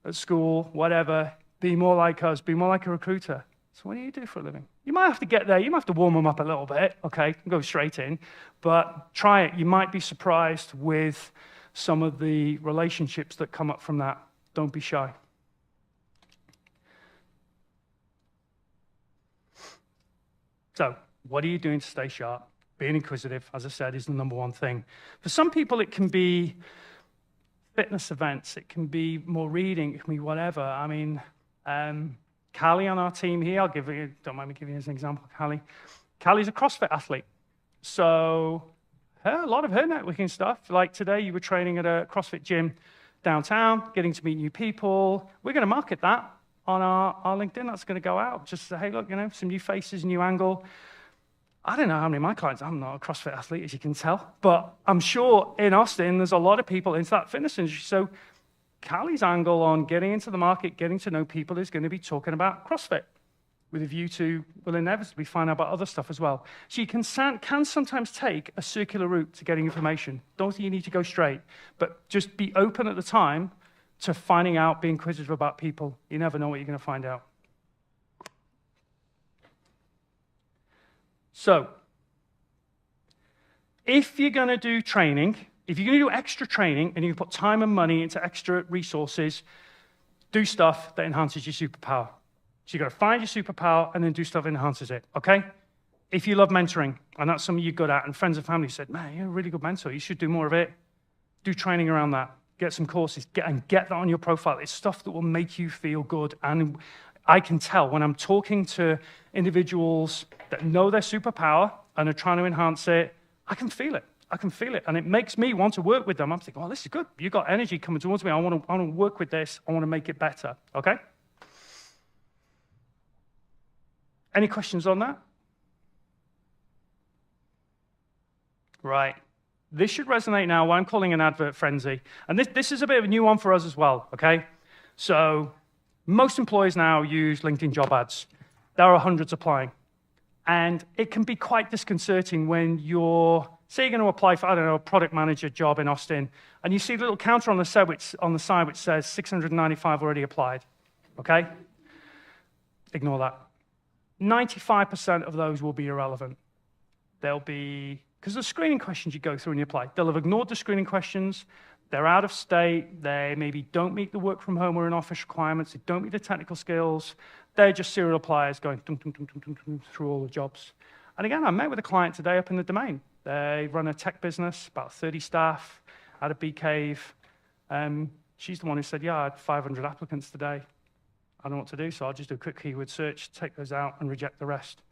at school, whatever, be more like us, be more like a recruiter. So what do you do for a living? You might have to get there. You might have to warm them up a little bit, okay? Go straight in. But try it. You might be surprised with some of the relationships that come up from that. Don't be shy. So what are you doing to stay sharp? Being inquisitive, as I said, is the #1 thing. For some people, it can be fitness events. It can be more reading. It can be whatever. I mean, Callie on our team here, don't mind me giving you as an example, Callie. Callie's a CrossFit athlete. So a lot of her networking stuff, like today you were training at a CrossFit gym downtown, getting to meet new people. We're going to market that on our LinkedIn. That's going to go out. Just say, hey, look, some new faces, new angle. I don't know how many of my clients, I'm not a CrossFit athlete, as you can tell, but I'm sure in Austin there's a lot of people into that fitness industry. So Callie's angle on getting into the market, getting to know people, is going to be talking about CrossFit, with a view to, will inevitably find out about other stuff as well. So you can sometimes take a circular route to getting information. Don't think you need to go straight, but just be open at the time to finding out, being inquisitive about people. You never know what you're going to find out. So if you're going to do training, If you're going to do extra training and you put time and money into extra resources, do stuff that enhances your superpower. So you've got to find your superpower and then do stuff that enhances it, okay? If you love mentoring, and that's something you're good at, and friends and family said, man, you're a really good mentor, you should do more of it, do training around that. Get some courses, get that on your profile. It's stuff that will make you feel good. And I can tell when I'm talking to individuals that know their superpower and are trying to enhance it, I can feel it. I can feel it. And it makes me want to work with them. I'm thinking, oh, this is good. You've got energy coming towards me. I want to work with this. I want to make it better. Okay? Any questions on that? Right. This should resonate now, what I'm calling an advert frenzy. And this is a bit of a new one for us as well, okay? So most employers now use LinkedIn job ads. There are hundreds applying. And it can be quite disconcerting when you're, say you're going to apply for, I don't know, a product manager job in Austin, and you see the little counter on the side which says 695 already applied, okay? Ignore that. 95% of those will be irrelevant. They'll be, because the screening questions you go through when you apply, they'll have ignored the screening questions, they're out of state, they maybe don't meet the work from home or in-office requirements, they don't meet the technical skills, they're just serial appliers going dum, dum, dum, dum, dum, dum, through all the jobs. And again, I met with a client today up in the Domain. They run a tech business, about 30 staff, at a bee cave. She's the one who said, yeah, I had 500 applicants today. I don't know what to do, so I'll just do a quick keyword search, take those out, and reject the rest.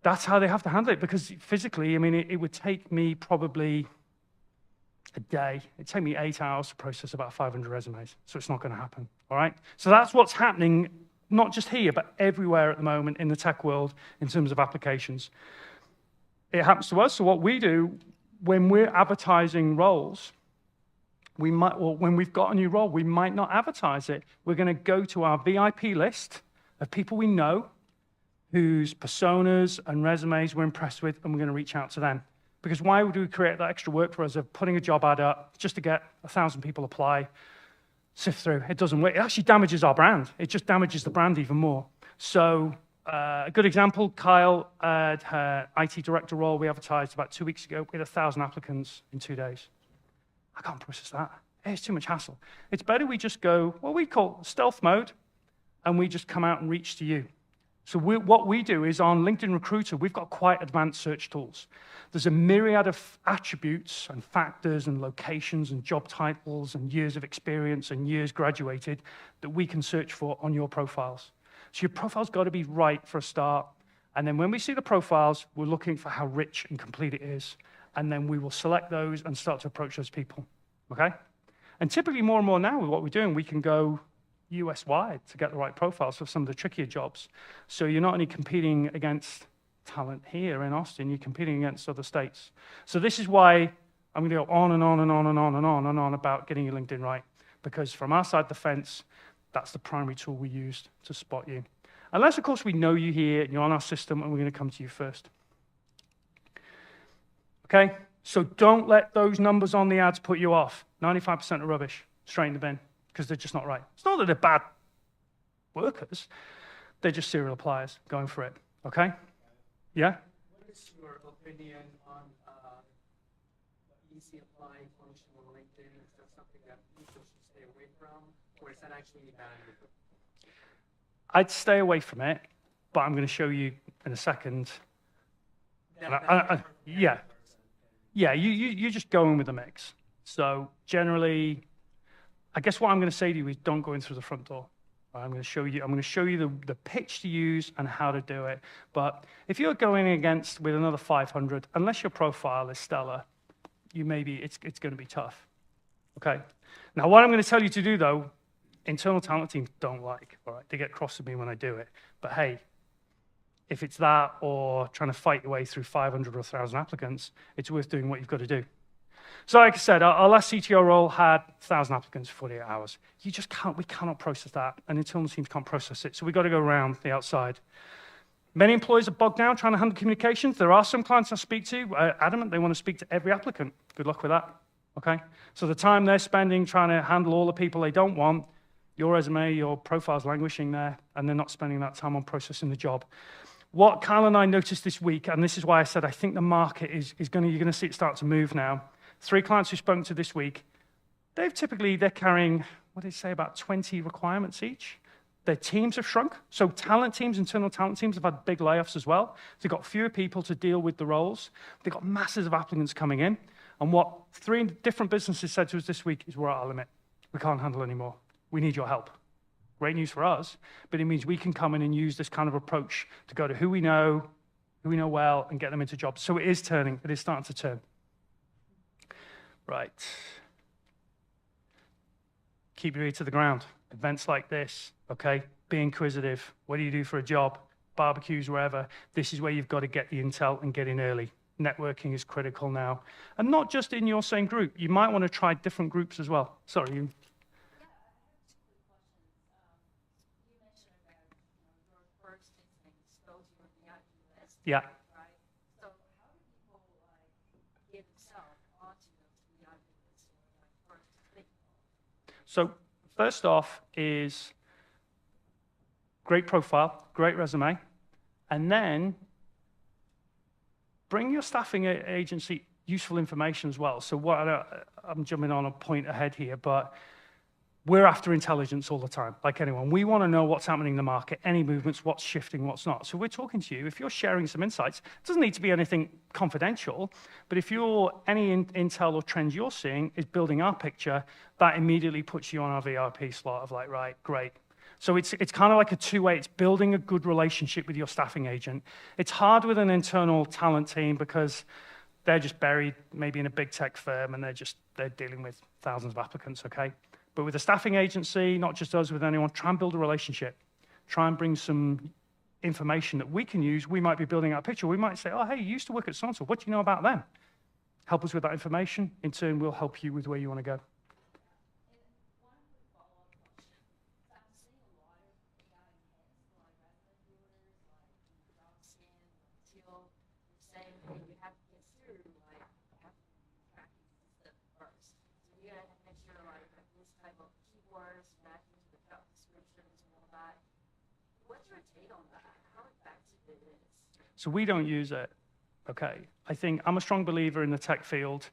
That's how they have to handle it, because physically, I mean, it would take me probably a day. It'd take me 8 hours to process about 500 resumes, so it's not going to happen, all right? So that's what's happening, not just here, but everywhere at the moment in the tech world in terms of applications. It happens to us, so what we do when we're advertising roles, we might, or when we've got a new role, we might not advertise it. We're going to go to our VIP list of people we know, whose personas and resumes we're impressed with, and we're going to reach out to them. Because why would we create that extra work for us of putting a job ad up just to get 1,000 people apply, sift through? It doesn't work. It actually damages our brand. It just damages the brand even more. So a good example, Kyle had her IT director role we advertised about 2 weeks ago. We had 1,000 applicants in 2 days. I can't process that. It's too much hassle. It's better we just go what we call stealth mode, and we just come out and reach to you. So what we do is on LinkedIn Recruiter, we've got quite advanced search tools. There's a myriad of attributes and factors and locations and job titles and years of experience and years graduated that we can search for on your profiles. So your profile's got to be right for a start. And then when we see the profiles, we're looking for how rich and complete it is. And then we will select those and start to approach those people, okay? And typically more and more now with what we're doing, we can go US-wide to get the right profiles for some of the trickier jobs. So you're not only competing against talent here in Austin, you're competing against other states. So this is why I'm going to go on and on and on and on and on and on about getting your LinkedIn right. Because from our side of the fence, that's the primary tool we use to spot you. Unless, of course, we know you here and you're on our system and we're going to come to you first. Okay? So don't let those numbers on the ads put you off. 95% are rubbish. Straight in the bin. Because they're just not right. It's not that they're bad workers. They're just serial appliers going for it. Okay? Yeah? What is your opinion on the easy applying function on LinkedIn? Is that something that people should stay away from? Or is that actually bad? I'd stay away from it, but I'm going to show you in a second. Yeah. Yeah, you're just going with the mix. So generally, I guess what I'm going to say to you is don't go in through the front door. I'm going to show you the pitch to use and how to do it. But if you're going against with another 500, unless your profile is stellar, it's going to be tough. Okay. Now, what I'm going to tell you to do though, internal talent teams don't like. All right, they get cross with me when I do it. But hey, if it's that or trying to fight your way through 500 or 1,000 applicants, it's worth doing what you've got to do. So like I said, our last CTO role had 1,000 applicants for 48 hours. We cannot process that, and internal teams can't process it, so we've got to go around the outside. Many employers are bogged down trying to handle communications. There are some clients I speak to, adamant they want to speak to every applicant. Good luck with that, okay? So the time they're spending trying to handle all the people they don't want, your resume, your profile's languishing there, and they're not spending that time on processing the job. What Kyle and I noticed this week, and this is why I said I think the market you're going to see it start to move now. 3 clients we've spoken to this week, they're carrying, what did they say, about 20 requirements each. Their teams have shrunk. So talent teams, internal talent teams have had big layoffs as well. They've got fewer people to deal with the roles. They've got masses of applicants coming in. And what 3 different businesses said to us this week is, we're at our limit. We can't handle anymore. We need your help. Great news for us, but it means we can come in and use this kind of approach to go to who we know well, and get them into jobs. So it is turning. It is starting to turn. Right. Keep your ear to the ground. Events like this, okay? Be inquisitive. What do you do for a job? Barbecues, wherever. This is where you've got to get the intel and get in early. Networking is critical now. And not just in your same group. You might want to try different groups as well. Sorry, you. Yeah. Right. So how do people get themselves onto those VIP lists or first thing? So first off is great profile, great resume, and then bring your staffing agency useful information as well. So I'm jumping on a point ahead here, but we're after intelligence all the time, like anyone. We want to know what's happening in the market, any movements, what's shifting, what's not. So we're talking to you. If you're sharing some insights, it doesn't need to be anything confidential, but if any intel or trends you're seeing is building our picture, that immediately puts you on our VIP slot of like, right, great. So it's kind of like a two-way. It's building a good relationship with your staffing agent. It's hard with an internal talent team because they're just buried maybe in a big tech firm and they're dealing with thousands of applicants, okay? But with a staffing agency, not just us, with anyone, try and build a relationship. Try and bring some information that we can use. We might be building out a picture. We might say, oh, hey, you used to work at so-and-so. What do you know about them? Help us with that information. In turn, we'll help you with where you want to go. So we don't use it, okay? I think I'm a strong believer in the tech field.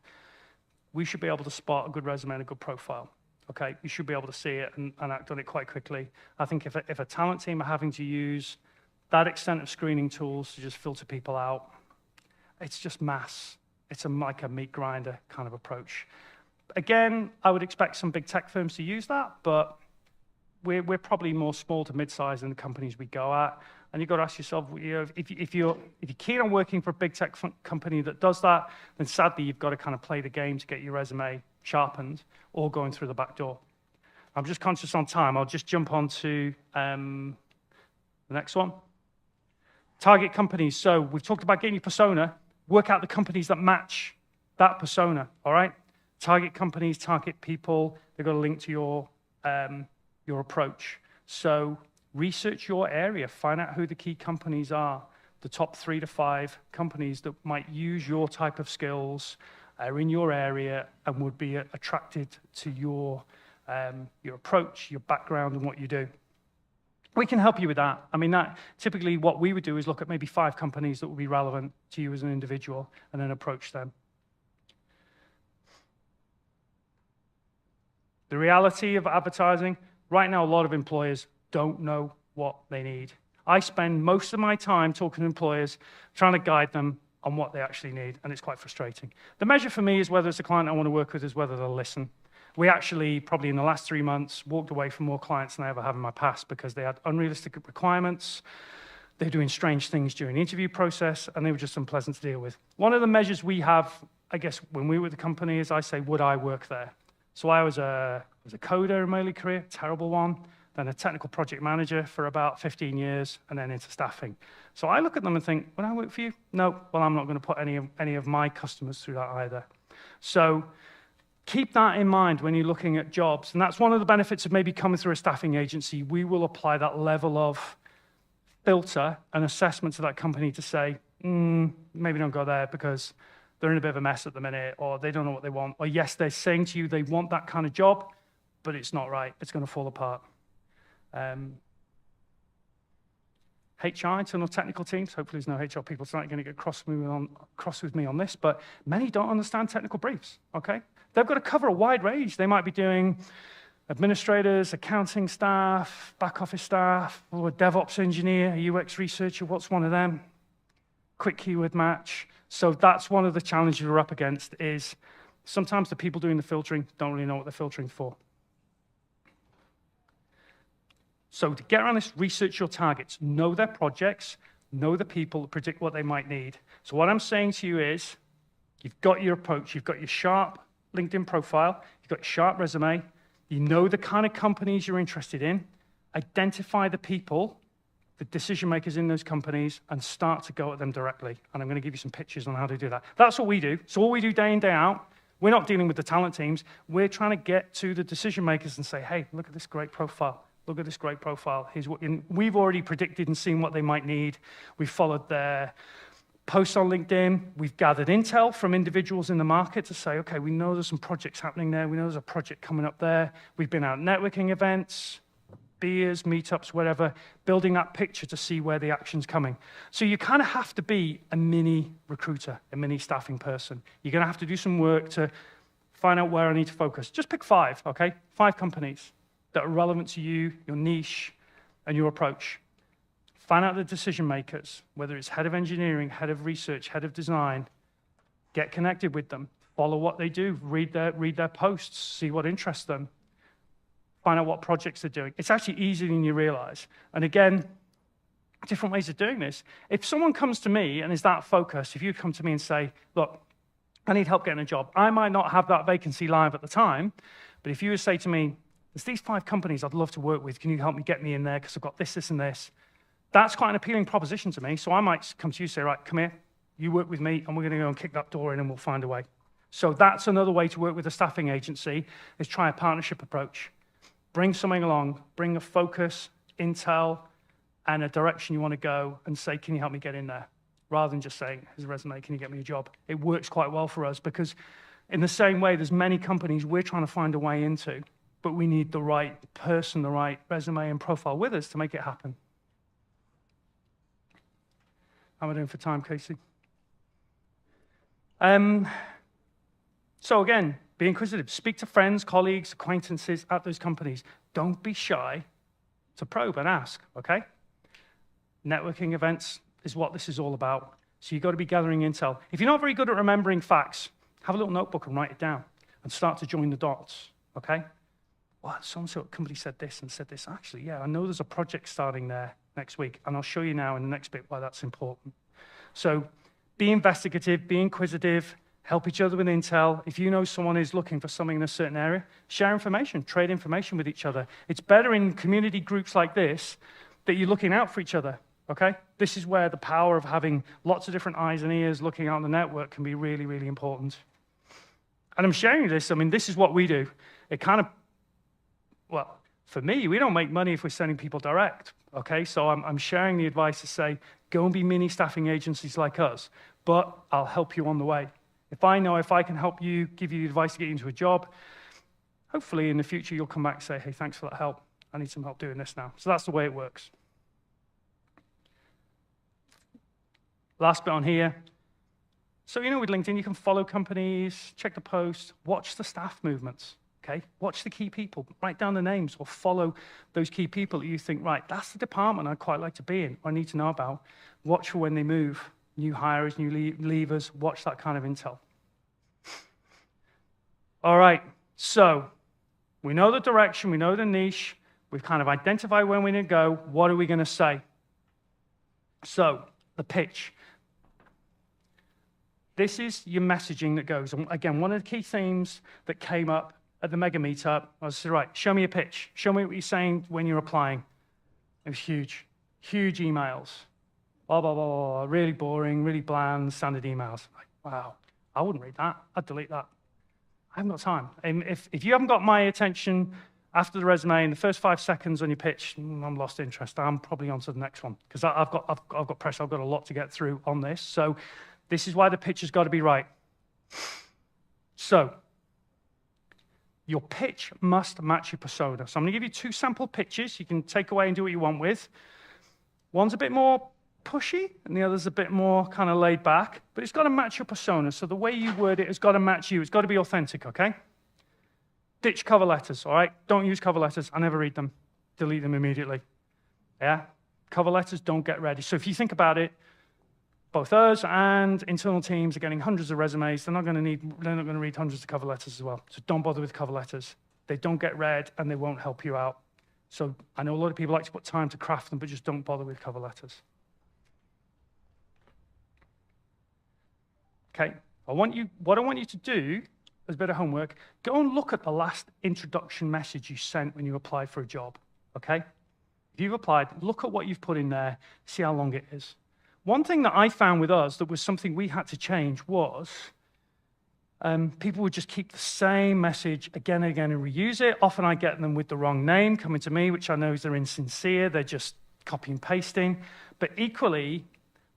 We should be able to spot a good resume and a good profile, okay? You should be able to see it and act on it quite quickly. I think if a talent team are having to use that extent of screening tools to just filter people out, it's just mass. It's like a meat grinder kind of approach. Again, I would expect some big tech firms to use that, but we're probably more small to mid-size in the companies we go at. And you've got to ask yourself, if you're keen on working for a big tech company that does that, then sadly you've got to kind of play the game to get your resume sharpened or going through the back door. I'm just conscious on time. I'll just jump on to the next one. Target companies. So we've talked about getting your persona. Work out the companies that match that persona, all right? Target companies, target people. They've got a link to your approach. So research your area, find out who the key companies are, the top 3 to 5 companies that might use your type of skills, are in your area, and would be attracted to your approach, your background, and what you do. We can help you with that. I mean, typically what we would do is look at maybe 5 companies that would be relevant to you as an individual, and then approach them. The reality of advertising, right now a lot of employers don't know what they need. I spend most of my time talking to employers, trying to guide them on what they actually need, and it's quite frustrating. The measure for me is whether it's a client I want to work with, is whether they'll listen. We actually, probably in the last 3 months, walked away from more clients than I ever have in my past because they had unrealistic requirements, they were doing strange things during the interview process, and they were just unpleasant to deal with. One of the measures we have, I guess, when we were with the company is I say, would I work there? So I was a coder in my early career, terrible one, then a technical project manager for about 15 years, and then into staffing. So I look at them and think, would I work for you? No, well, I'm not going to put any of my customers through that either. So keep that in mind when you're looking at jobs, and that's one of the benefits of maybe coming through a staffing agency. We will apply that level of filter and assessment to that company to say, maybe don't go there because they're in a bit of a mess at the minute, or they don't know what they want, or yes, they're saying to you they want that kind of job, but it's not right. It's going to fall apart. HR, internal technical teams. Hopefully there's no HR people tonight going to get cross with me on this, but many don't understand technical briefs, okay? They've got to cover a wide range. They might be doing administrators, accounting staff, back office staff, or a DevOps engineer, a UX researcher, what's one of them? Quick keyword match. So that's one of the challenges we're up against is sometimes the people doing the filtering don't really know what they're filtering for. So to get around this, research your targets. Know their projects, know the people, predict what they might need. So what I'm saying to you is, you've got your approach, you've got your sharp LinkedIn profile, you've got your sharp resume, you know the kind of companies you're interested in, identify the people, the decision makers in those companies, and start to go at them directly. And I'm going to give you some pictures on how to do that. That's what we do. So all we do day in, day out, we're not dealing with the talent teams. We're trying to get to the decision makers and say, hey, look at this great profile. Look at this great profile. Here's what, and we've already predicted and seen what they might need. We've followed their posts on LinkedIn. We've gathered intel from individuals in the market to say, okay, we know there's some projects happening there. We know there's a project coming up there. We've been out networking events, beers, meetups, whatever, building that picture to see where the action's coming. So you kind of have to be a mini recruiter, a mini staffing person. You're going to have to do some work to find out where I need to focus. Just pick 5, okay? 5 companies that are relevant to you, your niche, and your approach. Find out the decision makers, whether it's head of engineering, head of research, head of design. Get connected with them. Follow what they do. Read their posts. See what interests them. Find out what projects they're doing. It's actually easier than you realize. And again, different ways of doing this. If someone comes to me and is that focused, if you come to me and say, look, I need help getting a job, I might not have that vacancy live at the time, but if you would say to me, there's these 5 companies I'd love to work with, can you help me get me in there because I've got this, this, and this? That's quite an appealing proposition to me, so I might come to you and say, right, come here, you work with me, and we're going to go and kick that door in, and we'll find a way. So that's another way to work with a staffing agency, is try a partnership approach. Bring something along, bring a focus, intel, and a direction you want to go, and say, can you help me get in there? Rather than just saying, here's a resume, can you get me a job? It works quite well for us, because in the same way, there's many companies we're trying to find a way into, but we need the right person, the right resume and profile with us to make it happen. How am I doing for time, Casey? So again, be inquisitive. Speak to friends, colleagues, acquaintances at those companies. Don't be shy to probe and ask, okay? Networking events is what this is all about. So you've got to be gathering intel. If you're not very good at remembering facts, have a little notebook and write it down and start to join the dots, okay? Well, so-and-so company said this and said this. Actually, yeah, I know there's a project starting there next week, and I'll show you now in the next bit why that's important. So be investigative, be inquisitive, help each other with intel. If you know someone is looking for something in a certain area, share information, trade information with each other. It's better in community groups like this that you're looking out for each other, okay? This is where the power of having lots of different eyes and ears looking out the network can be really, really important. And I'm sharing this, I mean, this is what we do. It kind of, well, for me, we don't make money if we're sending people direct, okay? So I'm sharing the advice to say, go and be mini staffing agencies like us, but I'll help you on the way. If I know if I can help you, give you the advice to get you into a job, hopefully in the future you'll come back and say, hey, thanks for that help. I need some help doing this now. So that's the way it works. Last bit on here. So you know with LinkedIn, you can follow companies, check the posts, watch the staff movements. Okay? Watch the key people, write down the names, or follow those key people that you think, right, that's the department I'd quite like to be in, or I need to know about. Watch for when they move, new hires, new leavers, watch that kind of intel. All right, so we know the direction, we know the niche, we've kind of identified where we need to go, what are we going to say? So, the pitch. This is your messaging that goes. And again, one of the key themes that came up at the mega meetup, I was right, show me a pitch. Show me what you're saying when you're applying. It was huge, huge emails. Blah, blah, blah, blah, really boring, really bland, standard emails. Like, wow, I wouldn't read that. I'd delete that. I haven't got time. And if you haven't got my attention after the resume in the first 5 seconds on your pitch, I'm lost interest. I'm probably on to the next one because I've got pressure. I've got a lot to get through on this. So this is why the pitch has got to be right. So your pitch must match your persona. So I'm going to give you 2 sample pitches. You can take away and do what you want with. One's a bit more pushy, and the other's a bit more kind of laid back, but it's got to match your persona. So the way you word it has got to match you. It's got to be authentic, okay? Ditch cover letters, all right? Don't use cover letters. I never read them. Delete them immediately. Yeah? Cover letters don't get ready. So if you think about it, both us and internal teams are getting hundreds of resumes. They're not going to read hundreds of cover letters as well. So don't bother with cover letters. They don't get read, and they won't help you out. So I know a lot of people like to put time to craft them, but just don't bother with cover letters. Okay, what I want you to do as a bit of homework, go and look at the last introduction message you sent when you applied for a job, okay? If you've applied, look at what you've put in there, see how long it is. One thing that I found with us that was something we had to change was people would just keep the same message again and again and reuse it. Often I get them with the wrong name coming to me, which I know is they're insincere, they're just copy and pasting. But equally,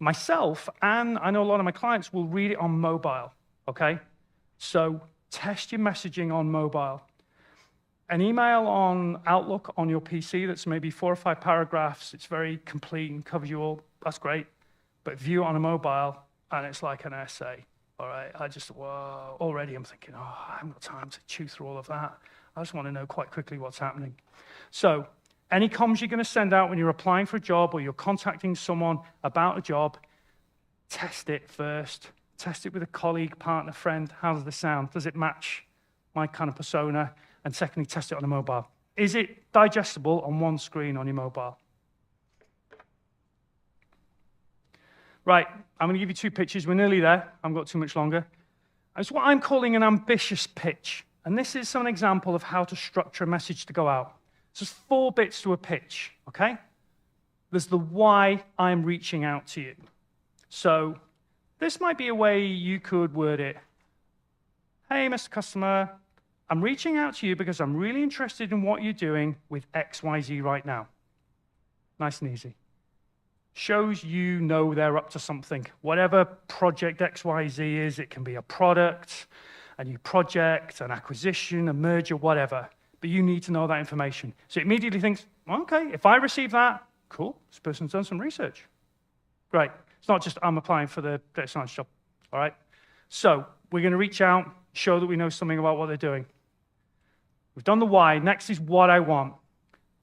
myself and I know a lot of my clients will read it on mobile, okay? So test your messaging on mobile. An email on Outlook on your PC that's maybe 4 or 5 paragraphs, it's very complete and covers you all, that's great. But view it on a mobile, and it's like an essay, all right? Whoa, already I'm thinking, oh, I haven't got time to chew through all of that. I just want to know quite quickly what's happening. So any comms you're going to send out when you're applying for a job or you're contacting someone about a job, test it first. Test it with a colleague, partner, friend. How does this sound? Does it match my kind of persona? And secondly, test it on a mobile. Is it digestible on one screen on your mobile? Right, I'm going to give you 2 pitches. We're nearly there. I haven't got too much longer. It's what I'm calling an ambitious pitch. And this is an example of how to structure a message to go out. So there's 4 bits to a pitch, okay? There's the why I'm reaching out to you. So this might be a way you could word it. Hey, Mr. Customer, I'm reaching out to you because I'm really interested in what you're doing with XYZ right now. Nice and easy. Shows you know they're up to something. Whatever project XYZ is, it can be a product, a new project, an acquisition, a merger, whatever. But you need to know that information. So it immediately thinks, well, okay, if I receive that, cool, this person's done some research. Great. It's not just I'm applying for the data science job, all right? So we're going to reach out, show that we know something about what they're doing. We've done the why. Next is what I want.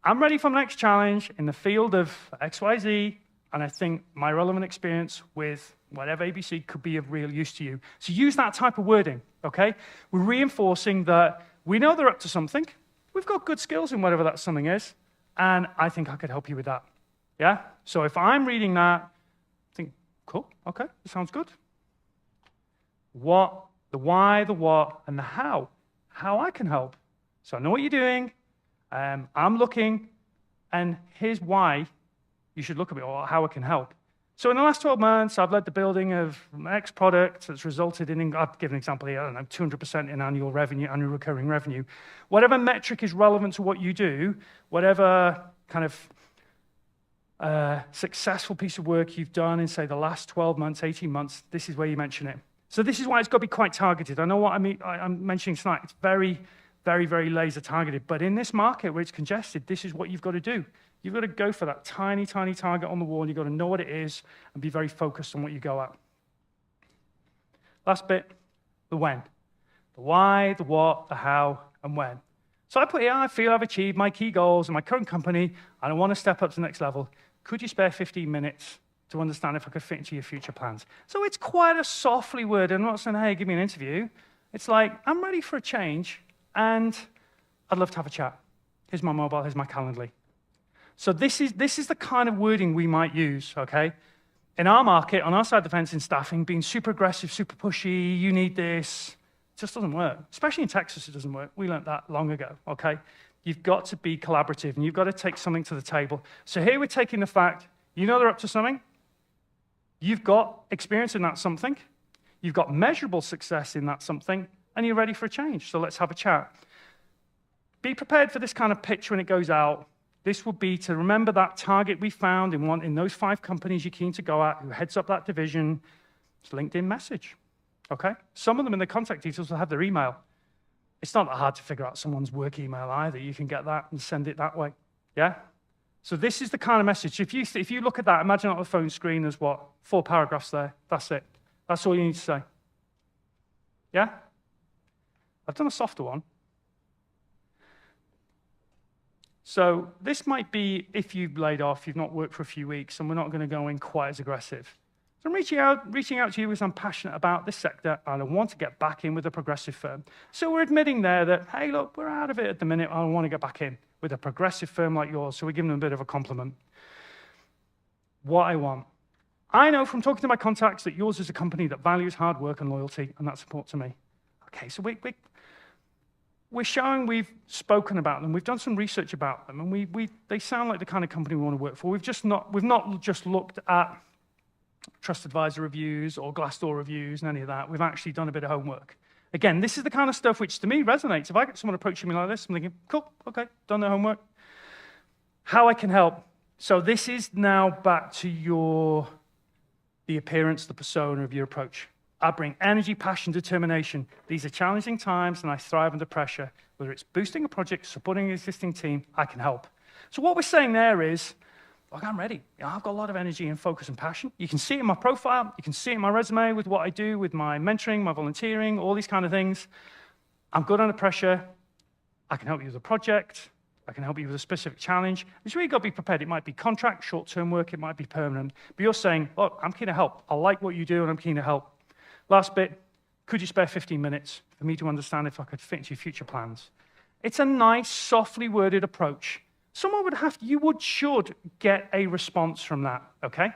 I'm ready for the next challenge in the field of XYZ, and I think my relevant experience with whatever ABC could be of real use to you. So use that type of wording, okay? We're reinforcing that we know they're up to something. We've got good skills in whatever that something is, and I think I could help you with that, yeah? So if I'm reading that, think, cool, okay, that sounds good. What, the why, the what, and the how I can help. So I know what you're doing, I'm looking, and here's why you should look at me, or how it can help. So in the last 12 months, I've led the building of X product that's resulted in, I'll give an example here, I don't know, 200% in annual revenue, annual recurring revenue. Whatever metric is relevant to what you do, whatever kind of successful piece of work you've done in, say, the last 12 months, 18 months, this is where you mention it. So this is why it's got to be quite targeted. I know what I mean, I'm mentioning tonight. It's very, very, very laser targeted. But in this market where it's congested, this is what you've got to do. You've got to go for that tiny, tiny target on the wall. You've got to know what it is and be very focused on what you go at. Last bit, the when. The why, the what, the how, and when. So I put here, I feel I've achieved my key goals in my current company, and I want to step up to the next level. Could you spare 15 minutes to understand if I could fit into your future plans? So it's quite a softly word. I'm not saying, hey, give me an interview. It's like, I'm ready for a change, and I'd love to have a chat. Here's my mobile, here's my Calendly. So this is the kind of wording we might use, okay? In our market, on our side of the fence in staffing, being super aggressive, super pushy, you need this, it just doesn't work. Especially in Texas, it doesn't work. We learned that long ago, okay? You've got to be collaborative, and you've got to take something to the table. So here we're taking the fact, you know they're up to something, you've got experience in that something, you've got measurable success in that something, and you're ready for a change. So let's have a chat. Be prepared for this kind of pitch when it goes out. This would be to remember that target we found in those 5 companies you're keen to go at, who heads up that division. It's a LinkedIn message, okay? Some of them in the contact details will have their email. It's not that hard to figure out someone's work email either. You can get that and send it that way, yeah? So this is the kind of message. If you look at that, imagine on the phone screen, there's what? 4 paragraphs there. That's it. That's all you need to say. Yeah? I've done a softer one. So this might be if you've laid off, you've not worked for a few weeks, and we're not going to go in quite as aggressive. So I'm reaching out to you because I'm passionate about this sector, and I want to get back in with a progressive firm. So we're admitting there that, hey, look, we're out of it at the minute. I want to get back in with a progressive firm like yours. So we're giving them a bit of a compliment. What I want. I know from talking to my contacts that yours is a company that values hard work and loyalty, and that's important to me. Okay, so we're showing we've spoken about them, we've done some research about them, and they sound like the kind of company we want to work for. We've not just looked at TrustAdvisor reviews or Glassdoor reviews and any of that. We've actually done a bit of homework. Again, this is the kind of stuff which to me resonates. If I get someone approaching me like this, I'm thinking, cool, okay, done their homework. How I can help. So this is now back to the appearance, the persona of your approach. I bring energy, passion, determination. These are challenging times, and I thrive under pressure. Whether it's boosting a project, supporting an existing team, I can help. So what we're saying there is, look, I'm ready. I've got a lot of energy and focus and passion. You can see it in my profile. You can see it in my resume with what I do, with my mentoring, my volunteering, all these kind of things. I'm good under pressure. I can help you with a project. I can help you with a specific challenge. It's really got to be prepared. It might be contract, short-term work. It might be permanent. But you're saying, look, I'm keen to help. I like what you do, and I'm keen to help. Last bit, could you spare 15 minutes for me to understand if I could fit into your future plans? It's a nice, softly worded approach. Someone should get a response from that, okay?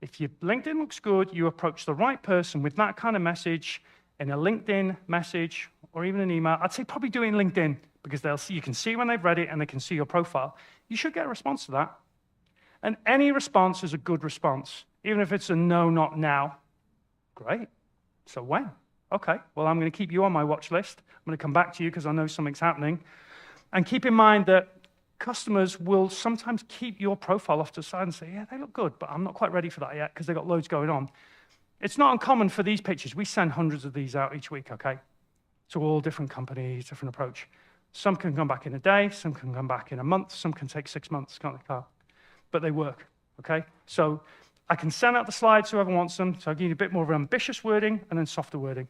If your LinkedIn looks good, you approach the right person with that kind of message in a LinkedIn message or even an email. I'd say probably do it in LinkedIn because you can see when they've read it and they can see your profile. You should get a response to that. And any response is a good response, even if it's a no, not now. Great. So when? Okay. Well, I'm going to keep you on my watch list. I'm going to come back to you because I know something's happening. And keep in mind that customers will sometimes keep your profile off to the side and say, yeah, they look good, but I'm not quite ready for that yet because they've got loads going on. It's not uncommon for these pictures. We send hundreds of these out each week, okay? To all different companies, different approach. Some can come back in a day, some can come back in a month, some can take 6 months, can't they, Carl? But they work, okay? So I can send out the slides to whoever wants them, so I'll give you a bit more of ambitious wording and then softer wording.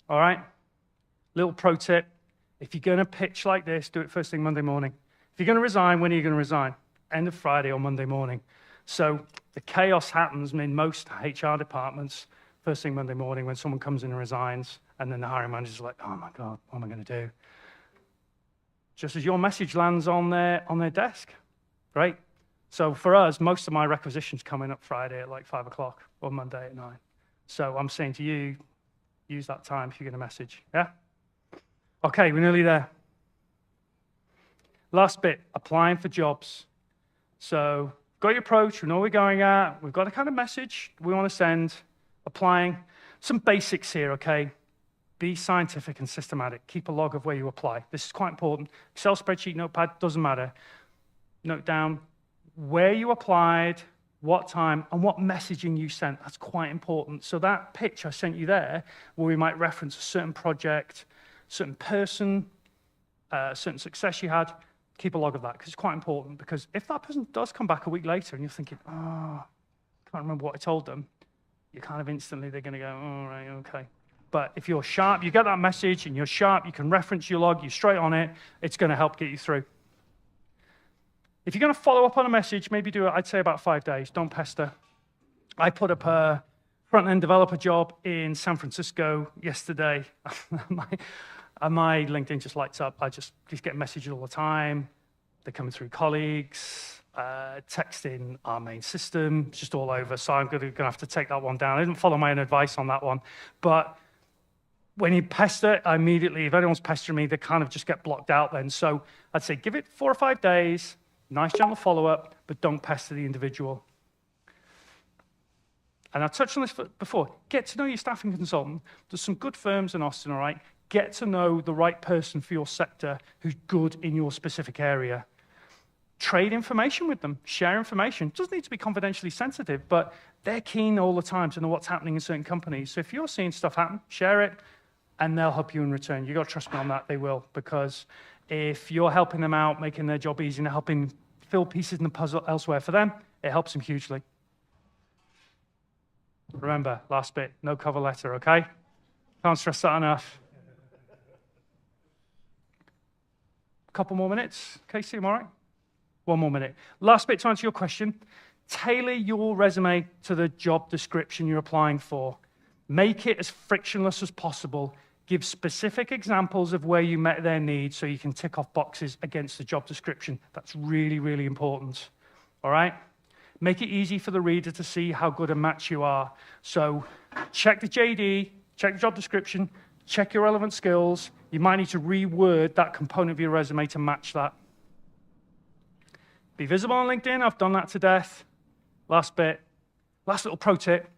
All right? Little pro tip. If you're going to pitch like this, do it first thing Monday morning. If you're going to resign, when are you going to resign? End of Friday or Monday morning. So the chaos happens in most HR departments first thing Monday morning when someone comes in and resigns, and then the hiring manager's like, oh my God, what am I going to do? Just as your message lands on their desk. Great. So for us, most of my requisitions come in up Friday at like 5 o'clock or Monday at 9. So I'm saying to you, use that time if you're going to message. Yeah? Okay, we're nearly there. Last bit, applying for jobs. So got your approach, we know what we're going at, we've got a kind of message we want to send, applying. Some basics here, okay? Be scientific and systematic. Keep a log of where you apply. This is quite important. Excel spreadsheet, notepad, doesn't matter. Note down where you applied, what time, and what messaging you sent. That's quite important. So that pitch I sent you there, where we might reference a certain project, certain person, certain success you had, keep a log of that, because it's quite important. Because if that person does come back a week later and you're thinking, oh, I can't remember what I told them, you kind of instantly, they're going to go, all right, okay. But if you're sharp, you get that message and you're sharp, you can reference your log, you're straight on it, it's going to help get you through. If you're going to follow up on a message, maybe do it, I'd say about 5 days. Don't pester. I put up a front-end developer job in San Francisco yesterday. my LinkedIn just lights up. I just get messages all the time. They're coming through colleagues, texting our main system, it's just all over. So I'm going to have to take that one down. I didn't follow my own advice on that one. But when you pester, immediately, if anyone's pestering me, they kind of just get blocked out then. So I'd say give it 4 or 5 days, nice gentle follow-up, but don't pester the individual. And I touched on this before. Get to know your staffing consultant. There's some good firms in Austin, all right? Get to know the right person for your sector who's good in your specific area. Trade information with them. Share information. It doesn't need to be confidentially sensitive, but they're keen all the time to know what's happening in certain companies. So if you're seeing stuff happen, share it, and they'll help you in return. You've got to trust me on that. They will, because If you're helping them out, making their job easy and helping fill pieces in the puzzle elsewhere for them, it helps them hugely. Remember, last bit, no cover letter, okay? Can't stress that enough. Couple more minutes. Casey, am I right? One more minute. Last bit to answer your question. Tailor your resume to the job description you're applying for. Make it as frictionless as possible. Give specific examples of where you met their needs so you can tick off boxes against the job description. That's really, really important. All right? Make it easy for the reader to see how good a match you are. So check the JD, check the job description, check your relevant skills. You might need to reword that component of your resume to match that. Be visible on LinkedIn. I've done that to death. Last bit. Last little pro tip.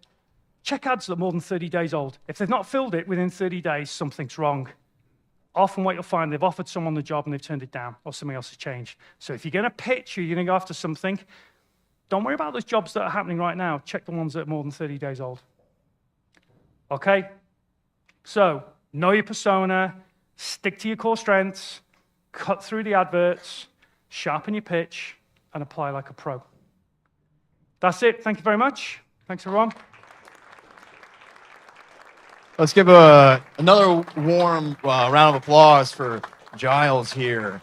Check ads that are more than 30 days old. If they've not filled it within 30 days, something's wrong. Often what you'll find, they've offered someone the job and they've turned it down, or something else has changed. So if you're going to pitch or you're going to go after something, don't worry about those jobs that are happening right now. Check the ones that are more than 30 days old. Okay? So, know your persona, stick to your core strengths, cut through the adverts, sharpen your pitch, and apply like a pro. That's it. Thank you very much. Thanks, everyone. Let's give another warm round of applause for Giles here.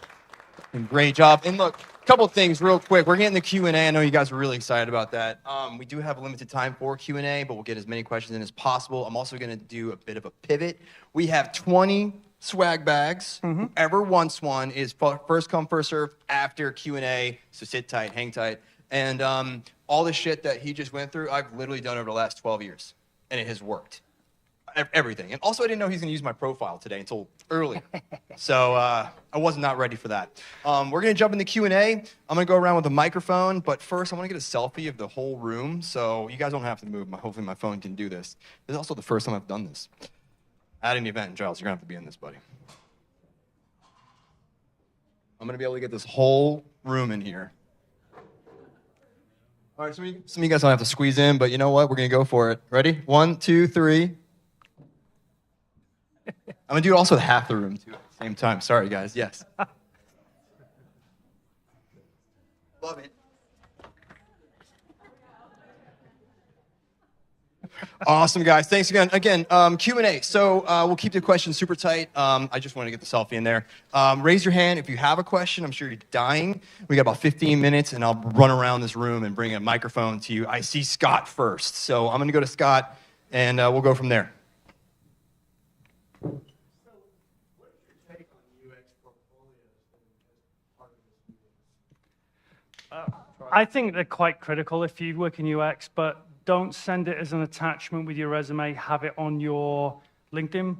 And great job. And look, a couple of things real quick. We're getting the Q&A. I know you guys are really excited about that. We do have a limited time for Q&A, but we'll get as many questions in as possible. I'm also going to do a bit of a pivot. We have 20 swag bags. Whoever wants one is first come, first serve after Q&A. So sit tight, hang tight. And all the shit that he just went through, I've literally done over the last 12 years. And it has worked. Everything. And also, I didn't know he's going to use my profile today until earlier. So I was not ready for that. We're going to jump into Q&A. I'm going to go around with a microphone. But first, I want to get a selfie of the whole room. So you guys don't have to move. Hopefully, my phone can do this. This is also the first time I've done this. At an event, Giles, you're going to have to be in this, buddy. I'm going to be able to get this whole room in here. All right, some of you guys don't have to squeeze in, but you know what? We're going to go for it. Ready? 1, 2, 3. I'm going to do also half the room, too, at the same time. Sorry, guys. Yes. Love it. Awesome, guys. Thanks again. Again, Q&A. So we'll keep the questions super tight. I just want to get the selfie in there. Raise your hand if you have a question. I'm sure you're dying. We got about 15 minutes, and I'll run around this room and bring a microphone to you. I see Scott first. So I'm going to go to Scott, and we'll go from there. I think they're quite critical if you work in UX, but don't send it as an attachment with your resume. Have it on your LinkedIn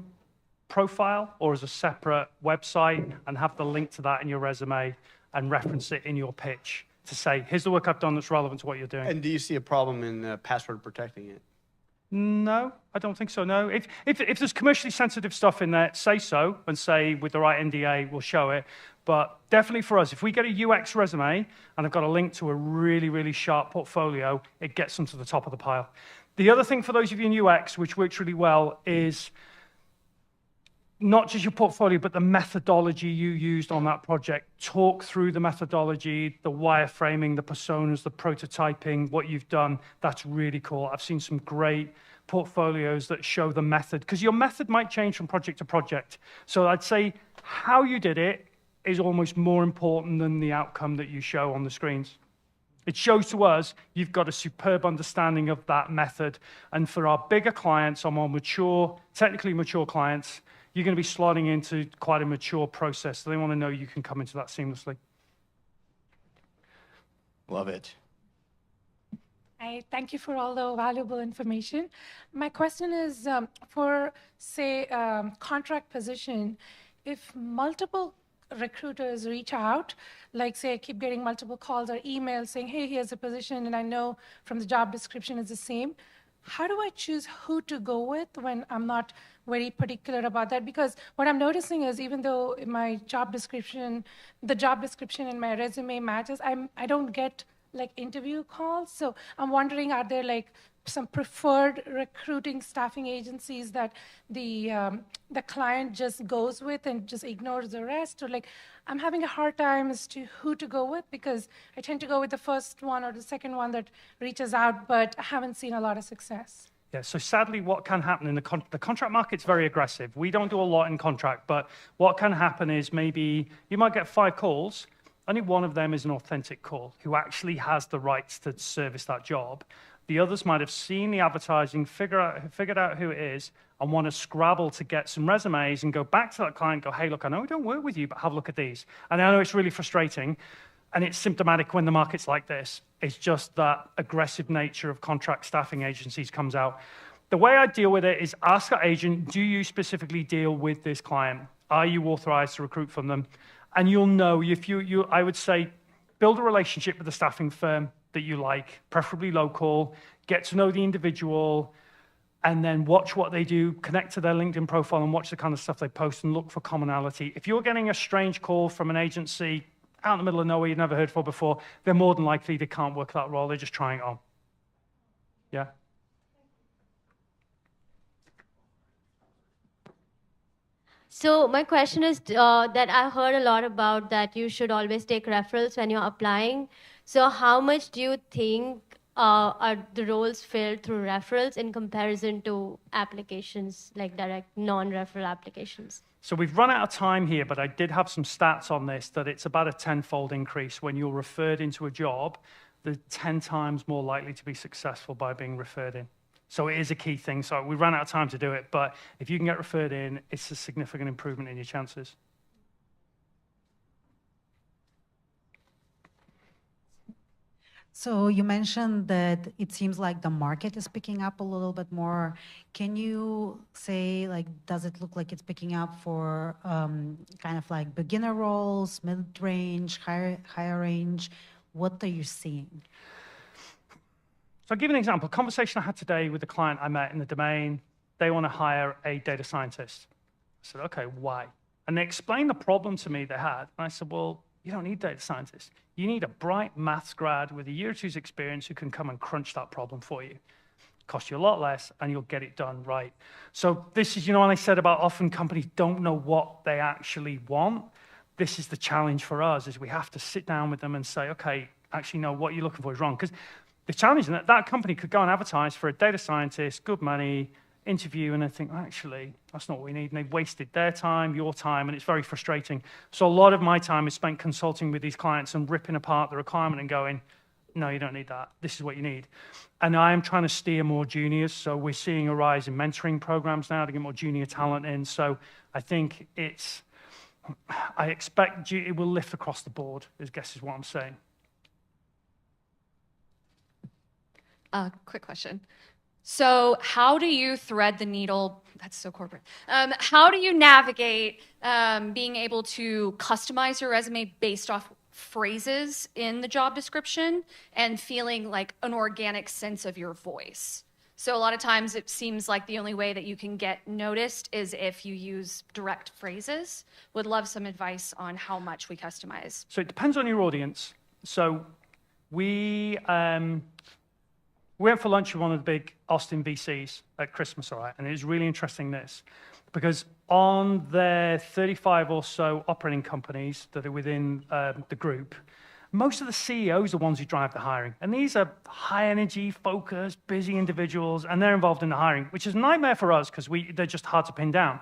profile or as a separate website and have the link to that in your resume and reference it in your pitch to say, here's the work I've done that's relevant to what you're doing. And do you see a problem in password protecting it? No, I don't think so, no. If there's commercially sensitive stuff in there, say so, and say with the right NDA, we'll show it. But definitely for us, if we get a UX resume and I've got a link to a really, really sharp portfolio, it gets them to the top of the pile. The other thing for those of you in UX, which works really well, is not just your portfolio, but the methodology you used on that project. Talk through the methodology, the wireframing, the personas, the prototyping, what you've done. That's really cool. I've seen some great portfolios that show the method, because your method might change from project to project. So I'd say how you did it is almost more important than the outcome that you show on the screens. It shows to us you've got a superb understanding of that method. And for our bigger clients, our more mature, technically mature clients, you're going to be slotting into quite a mature process. So they want to know you can come into that seamlessly. Love it. Thank you for all the valuable information. My question is for, say, contract position, if multiple recruiters reach out, like say I keep getting multiple calls or emails saying, hey, here's a position, and I know from the job description it's the same, how do I choose who to go with when I'm not very particular about that? Because what I'm noticing is even though my job description, the job description in my resume matches, I don't get like interview calls. So I'm wondering, are there like some preferred recruiting staffing agencies that the client just goes with and just ignores the rest? Or like, I'm having a hard time as to who to go with because I tend to go with the first one or the second one that reaches out, but I haven't seen a lot of success. Yeah, so sadly, what can happen in the contract market's very aggressive. We don't do a lot in contract, but what can happen is maybe you might get 5 calls. Only one of them is an authentic call who actually has the rights to service that job. The others might have seen the advertising, figured out who it is, and want to scrabble to get some resumes and go back to that client and go, hey, look, I know we don't work with you, but have a look at these. And I know it's really frustrating, and it's symptomatic when the market's like this. It's just that aggressive nature of contract staffing agencies comes out. The way I deal with it is ask our agent, do you specifically deal with this client? Are you authorized to recruit from them? And you'll know, if I would say, build a relationship with the staffing firm that you like, preferably local, get to know the individual, and then watch what they do, connect to their LinkedIn profile and watch the kind of stuff they post and look for commonality. If you're getting a strange call from an agency out in the middle of nowhere you've never heard for before, they're more than likely they can't work that role. They're just trying it on. Yeah? So my question is that I heard a lot about that you should always take referrals when you're applying. So how much do you think are the roles filled through referrals in comparison to applications, like direct non-referral applications? So we've run out of time here, but I did have some stats on this, that it's about a 10-fold increase. When you're referred into a job, they're 10 times more likely to be successful by being referred in. So it is a key thing. So we ran out of time to do it, but if you can get referred in, it's a significant improvement in your chances. So you mentioned that it seems like the market is picking up a little bit more. Can you say, like, does it look like it's picking up for kind of like beginner roles, mid-range, higher range? What are you seeing? So I'll give you an example. A conversation I had today with a client I met in the domain. They want to hire a data scientist. I said, okay, why? And they explained the problem to me they had. And I said, well, you don't need data scientists. You need a bright maths grad with a year or two's experience who can come and crunch that problem for you. Cost you a lot less, and you'll get it done right. So this is, when I said about often companies don't know what they actually want, this is the challenge for us, is we have to sit down with them and say, okay, actually, no, what you're looking for is wrong. Because the challenge is that company could go and advertise for a data scientist, good money, interview, and then think, oh, actually, that's not what we need. And they've wasted their time, your time, and it's very frustrating. So a lot of my time is spent consulting with these clients and ripping apart the requirement and going, no, you don't need that. This is what you need. And I am trying to steer more juniors. So we're seeing a rise in mentoring programs now to get more junior talent in. So I think I expect it will lift across the board, I guess is what I'm saying. Quick question. So how do you thread the needle? That's so corporate. How do you navigate being able to customize your resume based off phrases in the job description and feeling like an organic sense of your voice? So a lot of times it seems like the only way that you can get noticed is if you use direct phrases. Would love some advice on how much we customize. So it depends on your audience. So we went for lunch with one of the big Austin VCs at Christmas, all right? And it was really interesting this, because on their 35 or so operating companies that are within the group, most of the CEOs are the ones who drive the hiring. And these are high energy, focused, busy individuals, and they're involved in the hiring, which is a nightmare for us because they're just hard to pin down.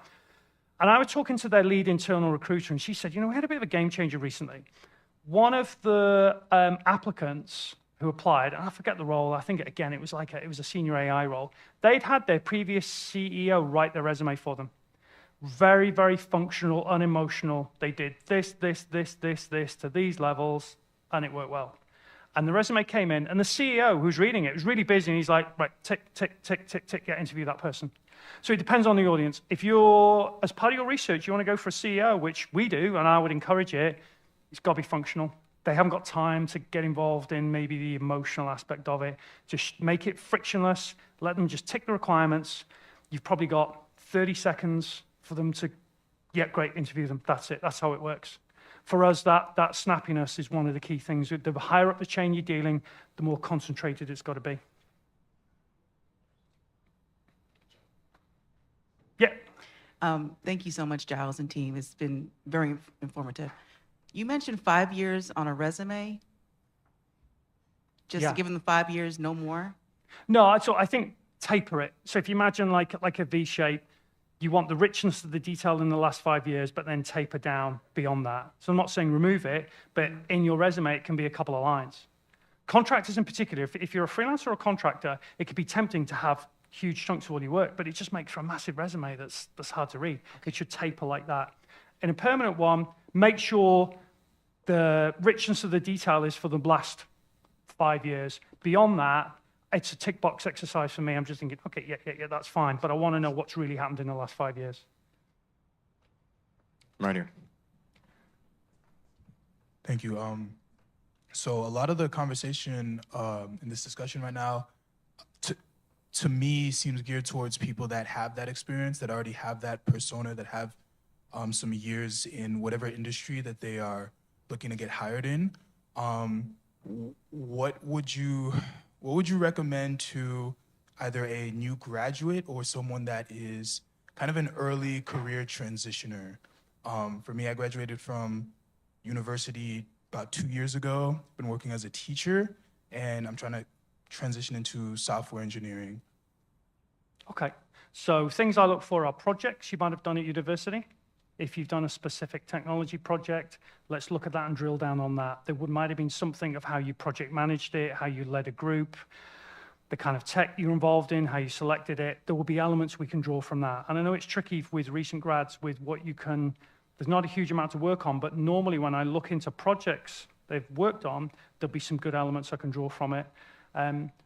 And I was talking to their lead internal recruiter, and she said, we had a bit of a game changer recently. One of the applicants who applied, and I forget the role, I think, again, it was a senior AI role. They'd had their previous CEO write their resume for them. Very, very functional, unemotional. They did this to these levels, and it worked well. And the resume came in, and the CEO who's reading it was really busy, and he's like, right, tick, tick, tick, tick, tick, yeah, interview that person. So it depends on the audience. If you're, as part of your research, you want to go for a CEO, which we do, and I would encourage it, it's got to be functional. They haven't got time to get involved in maybe the emotional aspect of it. Just make it frictionless. Let them just tick the requirements. You've probably got 30 seconds for them to, yeah, great, interview them. That's it. That's how it works. For us, that snappiness is one of the key things. The higher up the chain you're dealing, the more concentrated it's got to be. Thank you so much, Giles and team. It's been very informative. You mentioned 5 years on a resume. Just Yeah. to give them the 5 years, no more? No, so I think taper it. So if you imagine like a V shape, you want the richness of the detail in the last 5 years, but then taper down beyond that. So I'm not saying remove it, but in your resume, it can be a couple of lines. Contractors in particular, if you're a freelancer or a contractor, it could be tempting to have huge chunks of all your work, but it just makes for a massive resume that's hard to read. It should taper like that. In a permanent one, make sure the richness of the detail is for the last 5 years. Beyond that, it's a tick box exercise for me. I'm just thinking, okay, yeah, that's fine, but I want to know what's really happened in the last 5 years. Right here. Thank you. So a lot of the conversation in this discussion right now, to me, seems geared towards people that have that experience, that already have that persona, that have some years in whatever industry that they are looking to get hired in. What would you recommend to either a new graduate or someone that is kind of an early career transitioner? For me, I graduated from university about 2 years ago, been working as a teacher, and I'm trying to transition into software engineering. Okay, so things I look for are projects you might have done at university. If you've done a specific technology project, let's look at that and drill down on that. There might have been something of how you project managed it, how you led a group, the kind of tech you're involved in, how you selected it. There will be elements we can draw from that. And I know it's tricky with recent grads with what you can, there's not a huge amount to work on, but normally when I look into projects they've worked on, there'll be some good elements I can draw from it.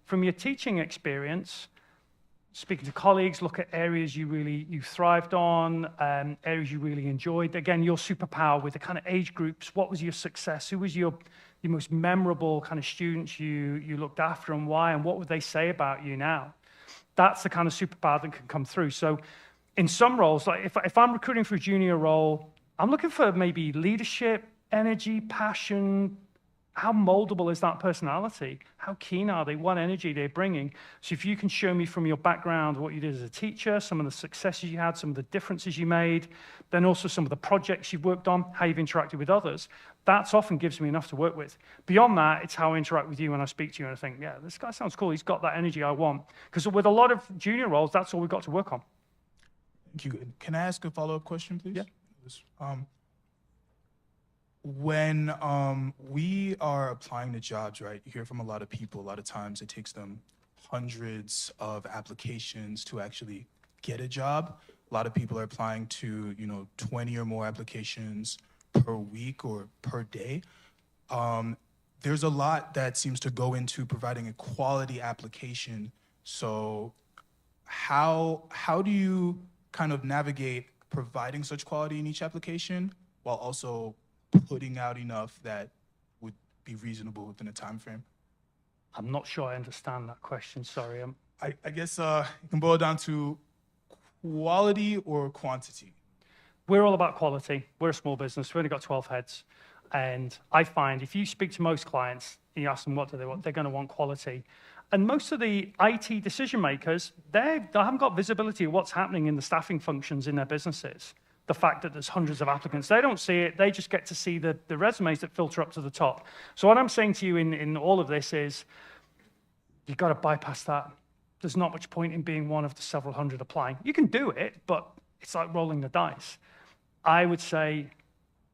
From your teaching experience, speaking to colleagues, look at areas you thrived on, areas you really enjoyed. Again, your superpower with the kind of age groups. What was your success? Who was your most memorable kind of students you looked after, and why? And what would they say about you now? That's the kind of superpower that can come through. So in some roles, like if I'm recruiting for a junior role, I'm looking for maybe leadership, energy, passion. How moldable is that personality? How keen are they? What energy they're bringing? So if you can show me from your background what you did as a teacher, some of the successes you had, some of the differences you made, then also some of the projects you've worked on, how you've interacted with others, that often gives me enough to work with. Beyond that, it's how I interact with you when I speak to you and I think, yeah, this guy sounds cool. He's got that energy I want. Because with a lot of junior roles, that's all we've got to work on. Thank you. Can I ask a follow-up question, please? Yeah. When we are applying to jobs, right, you hear from a lot of people, a lot of times it takes them hundreds of applications to actually get a job. A lot of people are applying to, 20 or more applications per week or per day. There's a lot that seems to go into providing a quality application. So how do you kind of navigate providing such quality in each application while also putting out enough that would be reasonable within a time frame? I'm not sure I understand that question, sorry. I guess it can boil down to quality or quantity. We're all about quality. We're a small business. We've only got 12 heads. And I find if you speak to most clients and you ask them what do they want, they're going to want quality. And most of the IT decision makers, they haven't got visibility of what's happening in the staffing functions in their businesses. The fact that there's hundreds of applicants, they don't see it. They just get to see the resumes that filter up to the top. So what I'm saying to you in all of this is you've got to bypass that. There's not much point in being one of the several hundred applying. You can do it, but it's like rolling the dice. I would say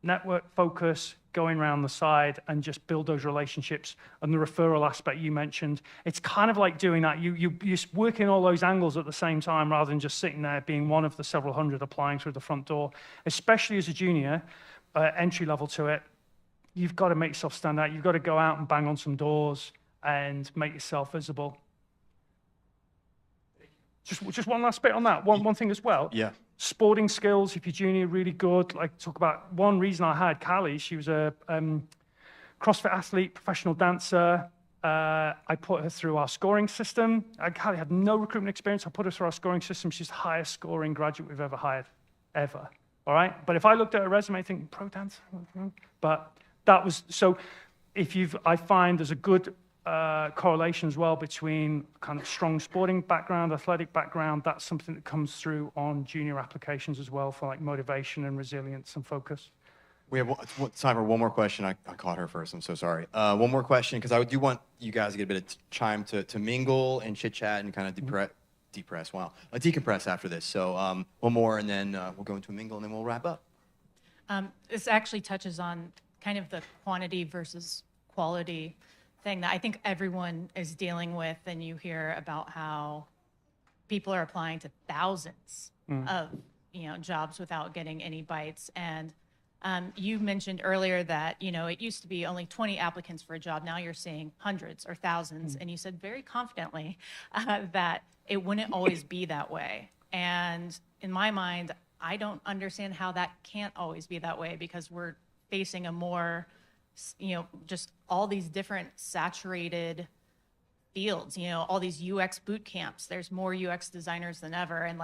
network focus, going around the side and just build those relationships. And the referral aspect you mentioned, it's kind of like doing that. You just work in all those angles at the same time rather than just sitting there being one of the several hundred applying through the front door. Especially as a junior, entry level to it, you've got to make yourself stand out. You've got to go out and bang on some doors and make yourself visible. Just one last bit on that. One thing as well. Yeah. Sporting skills, if you're junior, really good. Like talk about one reason I hired Callie. She was a CrossFit athlete, professional dancer. I put her through our scoring system. Callie had no recruitment experience. I put her through our scoring system. She's the highest scoring graduate we've ever hired, ever. All right. But if I looked at her resume, I think pro dancer. But that was so. I find there's a good correlation as well between kind of strong sporting background, athletic background. That's something that comes through on junior applications as well for like motivation and resilience and focus. We have time for one more question. I caught her first. I'm so sorry. One more question, because I do want you guys to get a bit of time to mingle and chit chat and kind of decompress after this. So one more, and then we'll go into a mingle, and then we'll wrap up. This actually touches on kind of the quantity versus quality thing that I think everyone is dealing with, and you hear about how people are applying to thousands of jobs without getting any bites. And you mentioned earlier that it used to be only 20 applicants for a job. Now you're seeing hundreds or thousands, and you said very confidently that it wouldn't always be that way. And in my mind, I don't understand how that can't always be that way, because we're facing a more just all these different saturated fields, all these UX boot camps. There's more UX designers than ever. And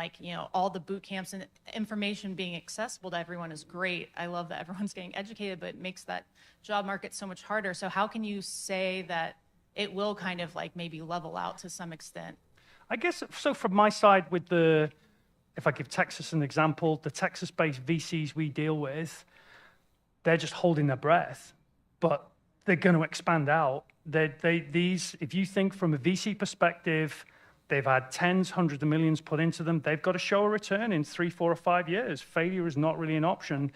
all the boot camps and information being accessible to everyone is great. I love that everyone's getting educated, but it makes that job market so much harder. So how can you say that it will kind of maybe level out to some extent? I guess, so from my side with if I give Texas an example, the Texas-based VCs we deal with, they're just holding their breath, but they're going to expand out. If you think from a VC perspective, they've had tens, hundreds of millions put into them. They've got to show a return in 3, 4, or 5 years. Failure is not really an option.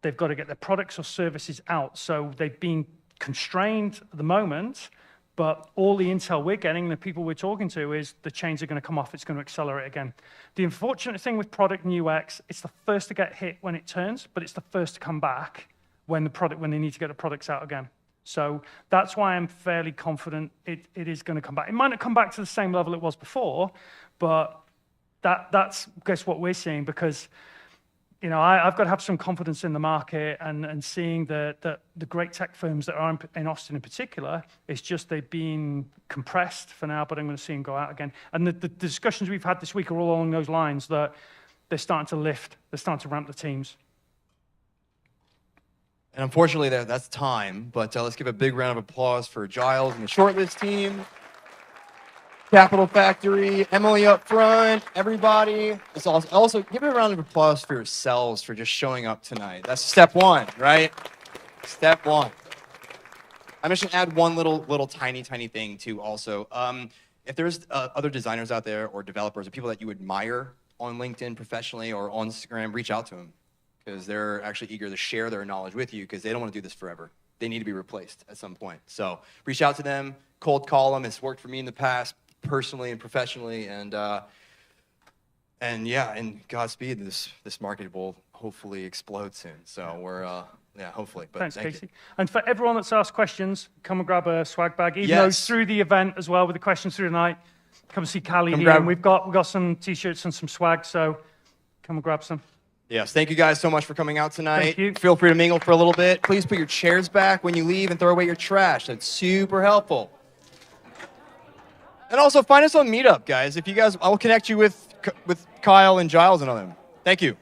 They've got to get their products or services out. So they've been constrained at the moment, but all the intel we're getting, the people we're talking to, is the chains are going to come off. It's going to accelerate again. The unfortunate thing with product and UX, it's the first to get hit when it turns, but it's the first to come back when they need to get the products out again. So that's why I'm fairly confident it is going to come back. It might not come back to the same level it was before, but that's guess what we're seeing, because I've got to have some confidence in the market, and seeing the great tech firms that are in Austin in particular, it's just they've been compressed for now, but I'm going to see them go out again. And the discussions we've had this week are all along those lines, that they're starting to lift, they're starting to ramp the teams. And unfortunately, that's time, but let's give a big round of applause for Giles and the Shortlist team, Capital Factory, Emily up front, everybody. It's also give a round of applause for yourselves for just showing up tonight. That's step one, right? Step one. I'm just gonna add one little tiny thing too. Also, if there's other designers out there or developers or people that you admire on LinkedIn professionally or on Instagram, reach out to them, because they're actually eager to share their knowledge with you, because they don't want to do this forever. They need to be replaced at some point. So reach out to them, cold call them. It's worked for me in the past, personally and professionally, and yeah, and Godspeed. This market will hopefully explode soon. So we're hopefully. But Thanks, thank Casey. you. And for everyone that's asked questions, come and grab a swag bag. Even Yes. though it's through the event as well with the questions through the night, come see Callie Come here. grab- And we've got some t-shirts and some swag, so come and grab some. Yes, thank you guys so much for coming out tonight. Thank you. Feel free to mingle for a little bit. Please put your chairs back when you leave and throw away your trash. That's super helpful. And also find us on Meetup, guys. If you guys, I will connect you with Kyle and Giles and all them. Thank you.